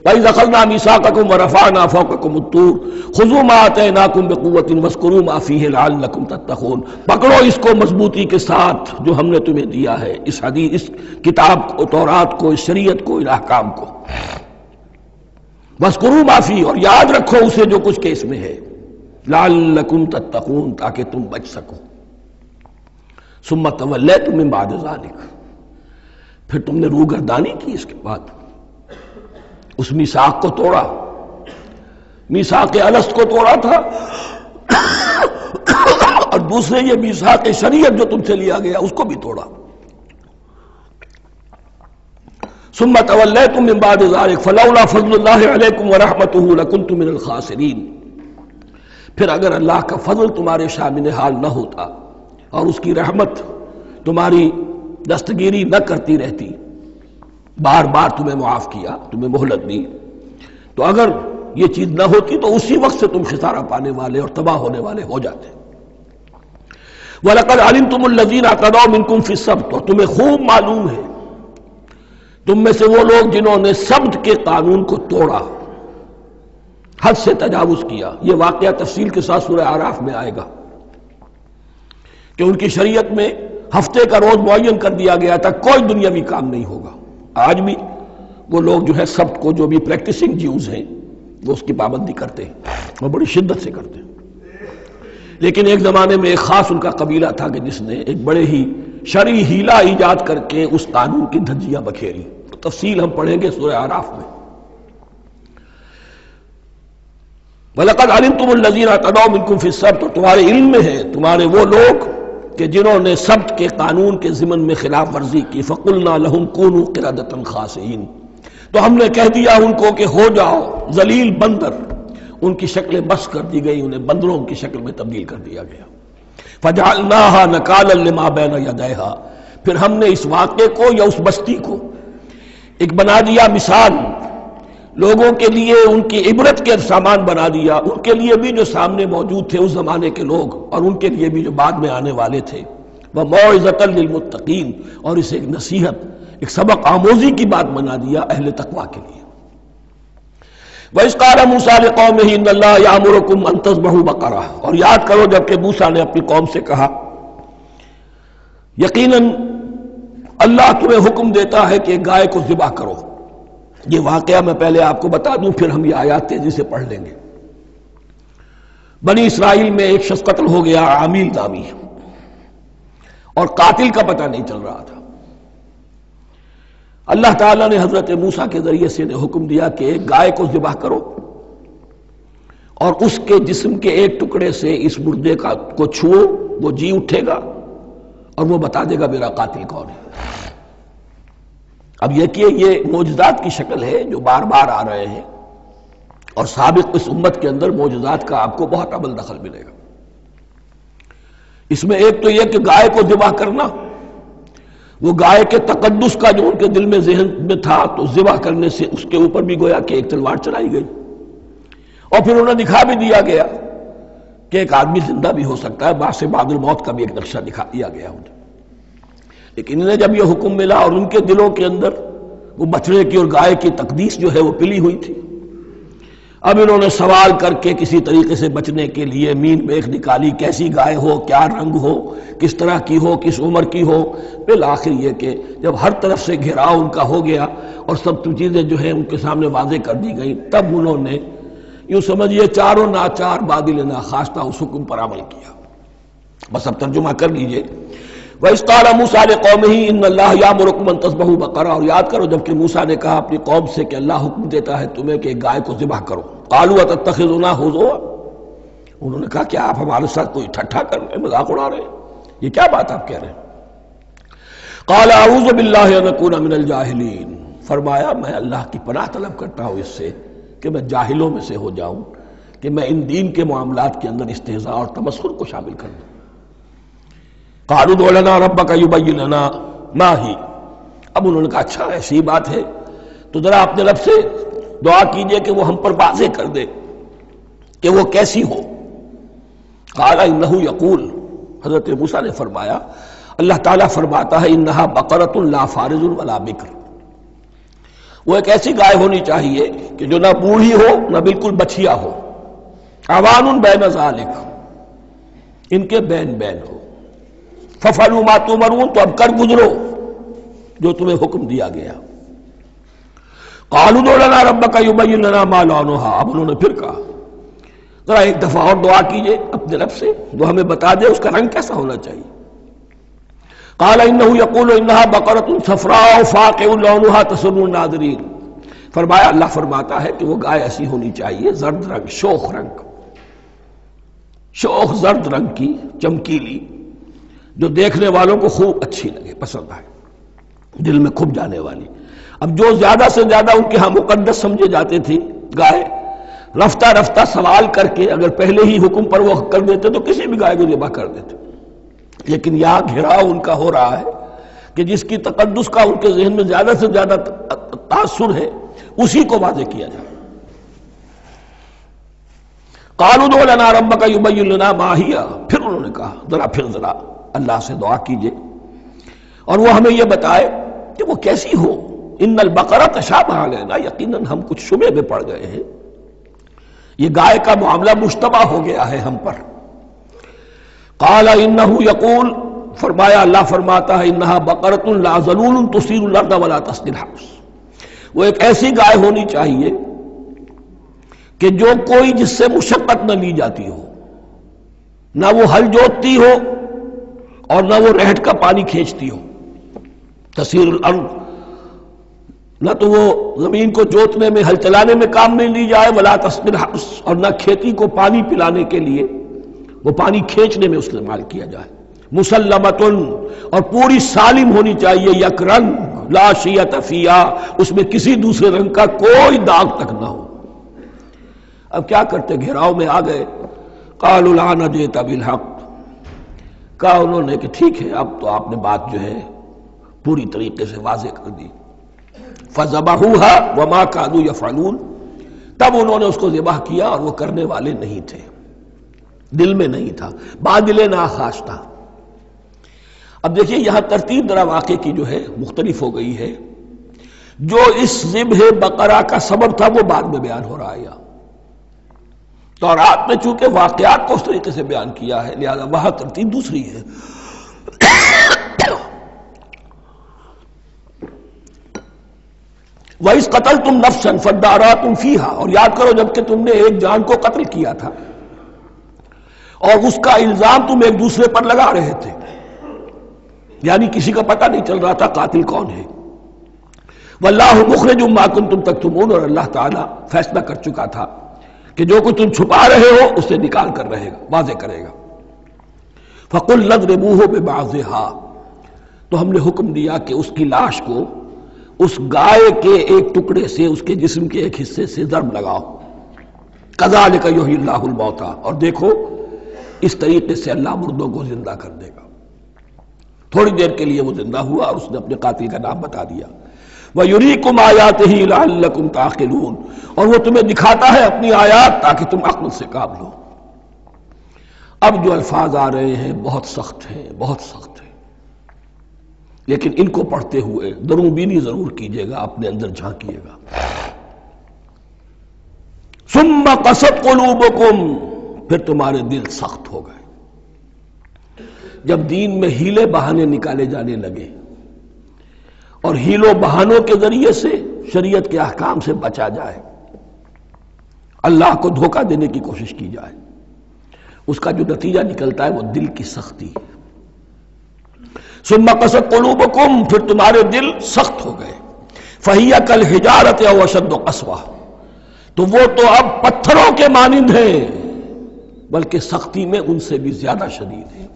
وَإِذْ أَخَذْنَا مِيثَاقَكُمْ وَرَفَعْنَا فَوْقَكُمُ الطُّورَ خُذُوا مَا آتَيْنَاكُمْ بِقُوَّةٍ وَاذْكُرُوا مَا فِيهِ لَعَلَّكُمْ تَتَّقُونَ. پکڑو اس کو مضبوطی کے ساتھ جو ہم نے تمہیں دیا ہے، اس حدیث، اس کتاب کو، تورات کو، اس شریعت کو، ان احکام کو. وَاذْكُرُوا مَا فِيهِ، اور یاد رکھو اسے جو کچھ کہ اس میں ہے، لَعَلَّكُمْ تَتَّقُونَ، تاکہ تم بچ سکو. ثُمَّ تَوَلَّيْتُم مِّن بَعْدِ ذَلِكَ، پھر تم نے روگردانی کی اس کے بعد، اس میثاق کو توڑا، میثاق الست کو توڑا تھا، اور دوسرے یہ میثاق شریعت جو تم سے لیا گیا اس کو بھی توڑا. ثم تولیتم من بعد ذلك فلولا فضل اللہ علیکم ورحمتہ لکنتم من الخاسرین. پھر اگر اللہ کا فضل تمہارے شامل حال نہ ہوتا اور اس کی رحمت تمہاری دستگیری نہ کرتی رہتی، بار بار تمہیں معاف کیا، تمہیں مہلت دی، تو اگر یہ چیز نہ ہوتی تو اسی وقت سے تم خسارہ پانے والے اور تباہ ہونے والے ہو جاتے۔ وَلَقَدْ عَلِمْتُمُ الَّذِينَ اعْتَدَوْا مِنْكُمْ فِي السَّبْتِ، اور تمہیں خوب معلوم ہے تم میں سے وہ لوگ جنہوں نے سبت کے قانون کو توڑا، حد سے تجاوز کیا۔ یہ واقعہ تفصیل کے ساتھ سورہ اعراف میں آئے گا کہ ان کی شریعت میں ہفتے کا روز معین کر دیا گیا تھا، کوئی دنیاوی کام نہیں ہوگا۔ آج بھی وہ لوگ جو ہے سبت کو، جو بھی پریکٹسنگ جیوز ہیں، وہ اس کی پابندی کرتے ہیں اور بڑی شدت سے کرتے ہیں۔ لیکن ایک زمانے میں ایک خاص ان کا قبیلہ تھا کہ جس نے ایک بڑے ہی شرعی ہیلہ ایجاد کر کے اس قانون کی دھجیاں بکھیری۔ تفصیل ہم پڑھیں گے سورہ اعراف میں۔ وَلَقَدْ عَلِمْتُمُ الَّذِينَ اعْتَدَوْا مِنْكُمْ فِي السَّبْتِ، تمہارے علم میں ہے تمہارے وہ لوگ کہ جنہوں نے سبت کے قانون کے ضمن میں خلاف ورزی کی، فَقُلْنَا لَهُمْ كُونُوا قِرَدَةً خَاسِئِينَ، تو ہم نے کہہ دیا ان کو کہ ہو جاؤ ذلیل بندر۔ ان کی شکلیں بس کر دی گئی، انہیں بندروں کی شکل میں تبدیل کر دیا گیا۔ فَجَعَلْنَاهَا نَكَالًا لِمَا بَيْنَ يَدَيْهَا، پھر ہم نے اس واقعے کو یا اس بستی کو ایک بنا دیا مثال، لوگوں کے لیے ان کی عبرت کے سامان بنا دیا، ان کے لیے بھی جو سامنے موجود تھے اس زمانے کے لوگ، اور ان کے لیے بھی جو بعد میں آنے والے تھے۔ وَمَوْعِظَةً لِّلْمُتَّقِينَ، اور اسے ایک نصیحت، ایک سبق آموزی کی بات بنا دیا اہل تقویٰ کے لیے۔ وَإِذْ قَالَ مُوسَىٰ لِقَوْمِهِ إِنَّ اللَّهَ يَأْمُرُكُمْ أَن تَذْبَحُوا بَقَرَةً، اور یاد کرو جب کہ موسیٰ نے اپنی قوم سے کہا یقیناً اللہ تمہیں حکم دیتا ہے کہ گائے کو ذبح کرو۔ یہ واقعہ میں پہلے آپ کو بتا دوں، پھر ہم یہ آیات تیزی سے پڑھ لیں گے۔ بنی اسرائیل میں ایک شخص قتل ہو گیا، عامیل نامی، اور قاتل کا پتہ نہیں چل رہا تھا۔ اللہ تعالیٰ نے حضرت موسیٰ کے ذریعے سے حکم دیا کہ ایک گائے کو ذبح کرو اور اس کے جسم کے ایک ٹکڑے سے اس مردے کو چھو، وہ جی اٹھے گا اور وہ بتا دے گا میرا قاتل کون ہے۔ اب یہ کہ یہ معجزات کی شکل ہے جو بار بار آ رہے ہیں، اور سابق اس امت کے اندر معجزات کا آپ کو بہت عمل دخل ملے گا۔ اس میں ایک تو یہ کہ گائے کو ذبح کرنا، وہ گائے کے تقدس کا جو ان کے دل میں ذہن میں تھا، تو ذبح کرنے سے اس کے اوپر بھی گویا کہ ایک تلوار چلائی گئی، اور پھر انہیں دکھا بھی دیا گیا کہ ایک آدمی زندہ بھی ہو سکتا ہے، بعد سے بعد الموت کا بھی ایک نقشہ دکھا دیا گیا انہیں۔ لیکن انہیں جب یہ حکم ملا اور ان کے دلوں کے اندر وہ بچڑے کی اور گائے کی تقدیس جو ہے وہ پلی ہوئی تھی، اب انہوں نے سوال کر کے کسی طریقے سے بچنے کے لیے مین بیخ نکالی، کیسی گائے ہو، کیا رنگ ہو، کس طرح کی ہو، کس عمر کی ہو۔ بالآخر یہ کہ جب ہر طرف سے گھیراؤ ان کا ہو گیا اور سب چیزیں جو ہیں ان کے سامنے واضح کر دی گئیں، تب انہوں نے یوں سمجھیے چاروں ناچار بادل ناخواستہ اس حکم پر عمل کیا۔ بس اب ترجمہ کر لیجئے۔ وَإِذْ قَالَ مُوسَىٰ لِقَوْمِهِ إِنَّ اللَّهَ يَأْمُرُكُمْ أَن تَذْبَحُوا بَقَرَةً، اور یاد کرو جب کہ موسیٰ نے کہا اپنی قوم سے کہ اللہ حکم دیتا ہے تمہیں کہ ایک گائے کو ذبح کرو۔ قَالُوا أَتَتَّخِذُنَا هُزُوًا، انہوں نے کہا کہ آپ ہمارے ساتھ کوئی ٹھٹھا کر رہے ہیں، مذاق اڑا رہے ہیں، یہ کیا بات آپ کہہ رہے ہیں؟ قَالَ أَعُوذُ بِاللَّهِ أَنْ أَكُونَ مِنَ الْجَاهِلِينَ، فرمایا میں اللہ کی پناہ طلب کرتا ہوں اس سے کہ میں جاہلوں میں سے ہو جاؤں، کہ میں ان دین کے معاملات کے اندر استہزاء اور تمسخر کو شامل کر دوں۔ قالوا ادع لنا ربك يبين لنا ما هي، اب انہوں نے کہا اچھا ایسی بات ہے تو ذرا اپنے رب سے دعا کیجئے کہ وہ ہم پر واضح کر دے کہ وہ کیسی ہو۔ قال انه يقول، حضرت موسیٰ نے فرمایا، اللہ تعالیٰ فرماتا ہے انها بقرة لا فارض ولا بکر، وہ ایک ایسی گائے ہونی چاہیے کہ جو نہ بوڑھی ہو نہ بالکل بچھیا ہو، عوان بین ذالک، ان کے بین بین ہو۔ فَفَعَلُوا مَا تُؤْمَرُونَ، تو اب کر گزرو جو تمہیں حکم دیا گیا۔ قَالُوا ادْعُ لَنَا رَبَّكَ يُبَيِّن لَنَا مَا لَوْنُهَا، اب انہوں نے پھر کہا ذرا ایک دفعہ اور دعا کیجئے اپنے رب سے، وہ ہمیں بتا دے اس کا رنگ کیسا ہونا چاہیے۔ قَالَ إِنَّهُ يَقُولُ إِنَّهَا بَقَرَةٌ صَفْرَاءُ فَاقِعٌ لَوْنُهَا تَسُرُّ النَّاظِرِينَ، فرمایا اللہ فرماتا ہے کہ وہ گائے ایسی ہونی چاہیے زرد رنگ، شوخ رنگ، شوخ زرد رنگ کی، چمکیلی، جو دیکھنے والوں کو خوب اچھی لگے، پسند آئے، دل میں کھپ جانے والی۔ اب جو زیادہ سے زیادہ ان کے ہاں مقدس سمجھے جاتے تھی گائے، رفتہ رفتہ سوال کر کے اگر پہلے ہی حکم پر وہ کر دیتے تو کسی بھی گائے کو ذبح کر دیتے۔ لیکن یہاں گھیراؤ ان کا ہو رہا ہے کہ جس کی تقدس کا ان کے ذہن میں زیادہ سے زیادہ تاثر ہے اسی کو واضح کیا جائے۔ قالوا ادع لنا ربک یبین لنا ما ہی، پھر انہوں نے کہا ذرا اللہ سے دعا کیجئے اور وہ ہمیں یہ بتائے کہ وہ کیسی ہو۔ ان البقرہ تشابہ علینا، یقیناً ہم کچھ شبہ میں پڑ گئے ہیں، یہ گائے کا معاملہ مشتبہ ہو گیا ہے ہم پر۔ قال انہ یقول، فرمایا اللہ فرماتا ہے انہا بقرۃ لا ذلول تثیر الارض ولا تسقی الحرث، وہ ایک ایسی گائے ہونی چاہیے کہ جو کوئی جس سے مشقت نہ لی جاتی ہو، نہ وہ ہل جوتتی ہو اور نہ وہ رہٹ کا پانی کھینچتی ہو۔ تسیر الارض، نہ تو وہ زمین کو جوتنے میں ہل چلانے میں کام نہیں لی جائے، ولا تسقی الحرث، اور نہ کھیتی کو پانی پلانے کے لیے وہ پانی کھینچنے میں استعمال کیا جائے۔ مسلمتن، اور پوری سالم ہونی چاہیے، یک رنگ، لا شیۃ فیہا، اس میں کسی دوسرے رنگ کا کوئی داغ تک نہ ہو۔ اب کیا کرتے، گھیراؤ میں آ گئے۔ قالوا الآن جئت بالحق، کہا انہوں نے کہ ٹھیک ہے اب تو آپ نے بات جو ہے پوری طریقے سے واضح کر دی۔ فذبحوها وما كانوا يفعلون، تب انہوں نے اس کو ذبح کیا اور وہ کرنے والے نہیں تھے، دل میں نہیں تھا، بادل ناخواش تھا۔ اب دیکھیے یہاں ترتیب ذرا واقعے کی جو ہے مختلف ہو گئی ہے۔ جو اس ذبح بقرہ کا سبب تھا وہ بعد میں بیان ہو رہا ہے، تورات میں چونکہ واقعات کو اس طریقے سے بیان کیا ہے لہذا وہاں ترتیب دوسری ہے۔ وَإِذْ قَتَلْتُمْ نَفْسًا فَادَّارَأْتُمْ فِيهَا، اور یاد کرو جب کہ تم نے ایک جان کو قتل کیا تھا اور اس کا الزام تم ایک دوسرے پر لگا رہے تھے، یعنی کسی کا پتہ نہیں چل رہا تھا قاتل کون ہے۔ وَاللَّهُ مُخْرِجٌ مَا كُنتُمْ تَكْتُمُونَ، اور اللہ تعالیٰ فیصلہ کر چکا تھا کہ جو کچھ تم چھپا رہے ہو اسے نکال کر رہے گا، واضح کرے گا۔ فَقُلْ اضْرِبُوهُ بِبَعْضِهَا، تو ہم نے حکم دیا کہ اس کی لاش کو اس گائے کے ایک ٹکڑے سے، اس کے جسم کے ایک حصے سے ضرب لگاؤ۔ كَذَلِكَ يُحْيِي اللَّهُ الْمَوْتَىٰ، اور دیکھو اس طریقے سے اللہ مردوں کو زندہ کر دے گا۔ تھوڑی دیر کے لیے وہ زندہ ہوا اور اس نے اپنے قاتل کا نام بتا دیا۔ وَيُرِيكُمْ آيَاتِهِ لَعَلَّكُمْ تَعْقِلُونَ، اور وہ تمہیں دکھاتا ہے اپنی آیات تاکہ تم عقل سے کام لو۔ اب جو الفاظ آ رہے ہیں بہت سخت ہیں، بہت سخت ہیں، لیکن ان کو پڑھتے ہوئے دروں بینی ضرور کیجیے گا، اپنے اندر جھانکیے گا۔ ثُمَّ قَسَتْ قُلُوبُكُمْ، پھر تمہارے دل سخت ہو گئے جب دین میں ہیلے بہانے نکالے جانے لگے اور ہیلوں بہانوں کے ذریعے سے شریعت کے احکام سے بچا جائے، اللہ کو دھوکہ دینے کی کوشش کی جائے، اس کا جو نتیجہ نکلتا ہے وہ دل کی سختی۔ ثم قست قلوبکم، پھر تمہارے دل سخت ہو گئے۔ فہی کالحجارۃ او اشد قسوہ، تو وہ تو اب پتھروں کے مانند ہیں بلکہ سختی میں ان سے بھی زیادہ شدید ہے۔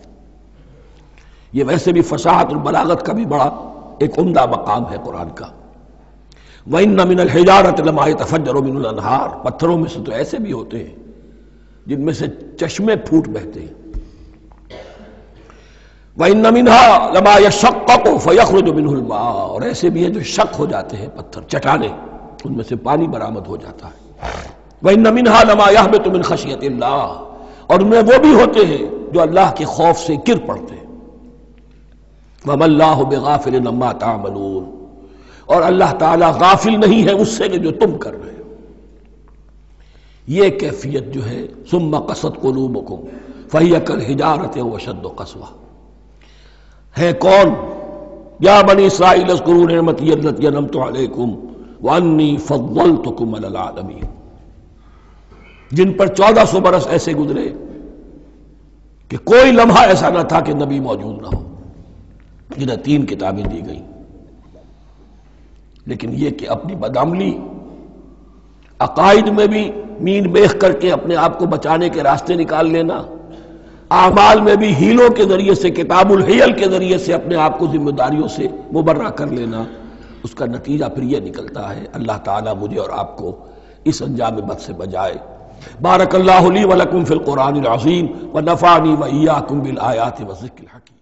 یہ ویسے بھی فصاحت اور بلاغت کا بھی بڑا ایک عمدہ مقام ہے قرآن کا۔ وَإِنَّ مِنَ الْحِجَارَةِ لَمَا يَتَفَجَّرُ مِنْهُ الْأَنْهَارُ، پتھروں میں سے تو ایسے بھی ہوتے ہیں جن میں سے چشمے پھوٹ بہتے ہیں۔ وَإِنَّ مِنْهَا لَمَا يَشَقَّقُ فَيَخْرُجُ مِنْهُ الْمَاءُ، اور ایسے بھی ہیں جو شق ہو جاتے ہیں، پتھر چٹانیں، ان میں سے پانی برآمد ہو جاتا ہے۔ وَإِنَّ مِنْهَا لَمَا يَهْبِطُ مِنْ خَشْيَةِ اللَّهِ، اور ان میں وہ بھی ہوتے ہیں جو اللہ کے خوف سے گر پڑتے ہیں۔ وَمَا اللَّهُ بِغَافِلٍ عَمَّا تَعْمَلُونَ، اور اللہ تعالیٰ غافل نہیں ہے اس سے کہ جو تم کر رہے ہو۔ یہ کیفیت جو ہے ثُمَّ قَسَتْ قُلُوبُكُمْ فَهِيَ كَالْحِجَارَةِ وَأَشَدُّ قَسْوَةً، ہے کون؟ یا بنی اسرائیل اذکروا نعمتی التي انعمت علیکم وانی فضلتکم علی العالمین، جن پر 1400 برس ایسے گزرے کہ کوئی لمحہ ایسا نہ تھا کہ نبی موجود نہ ہو، جنہیں 3 کتابیں دی گئیں، لیکن یہ کہ اپنی بدعملی، عقائد میں بھی مین بیخ کر کے اپنے آپ کو بچانے کے راستے نکال لینا، اعمال میں بھی ہیلوں کے ذریعے سے، کتاب الحیل کے ذریعے سے اپنے آپ کو ذمہ داریوں سے مبرہ کر لینا، اس کا نتیجہ پھر یہ نکلتا ہے۔ اللہ تعالیٰ مجھے اور آپ کو اس انجام بد سے بجائے۔ بارک اللہ لی ولکم فی القرآن العظیم ونفعنی وإیاکم بالآیات والذکر الحکیم۔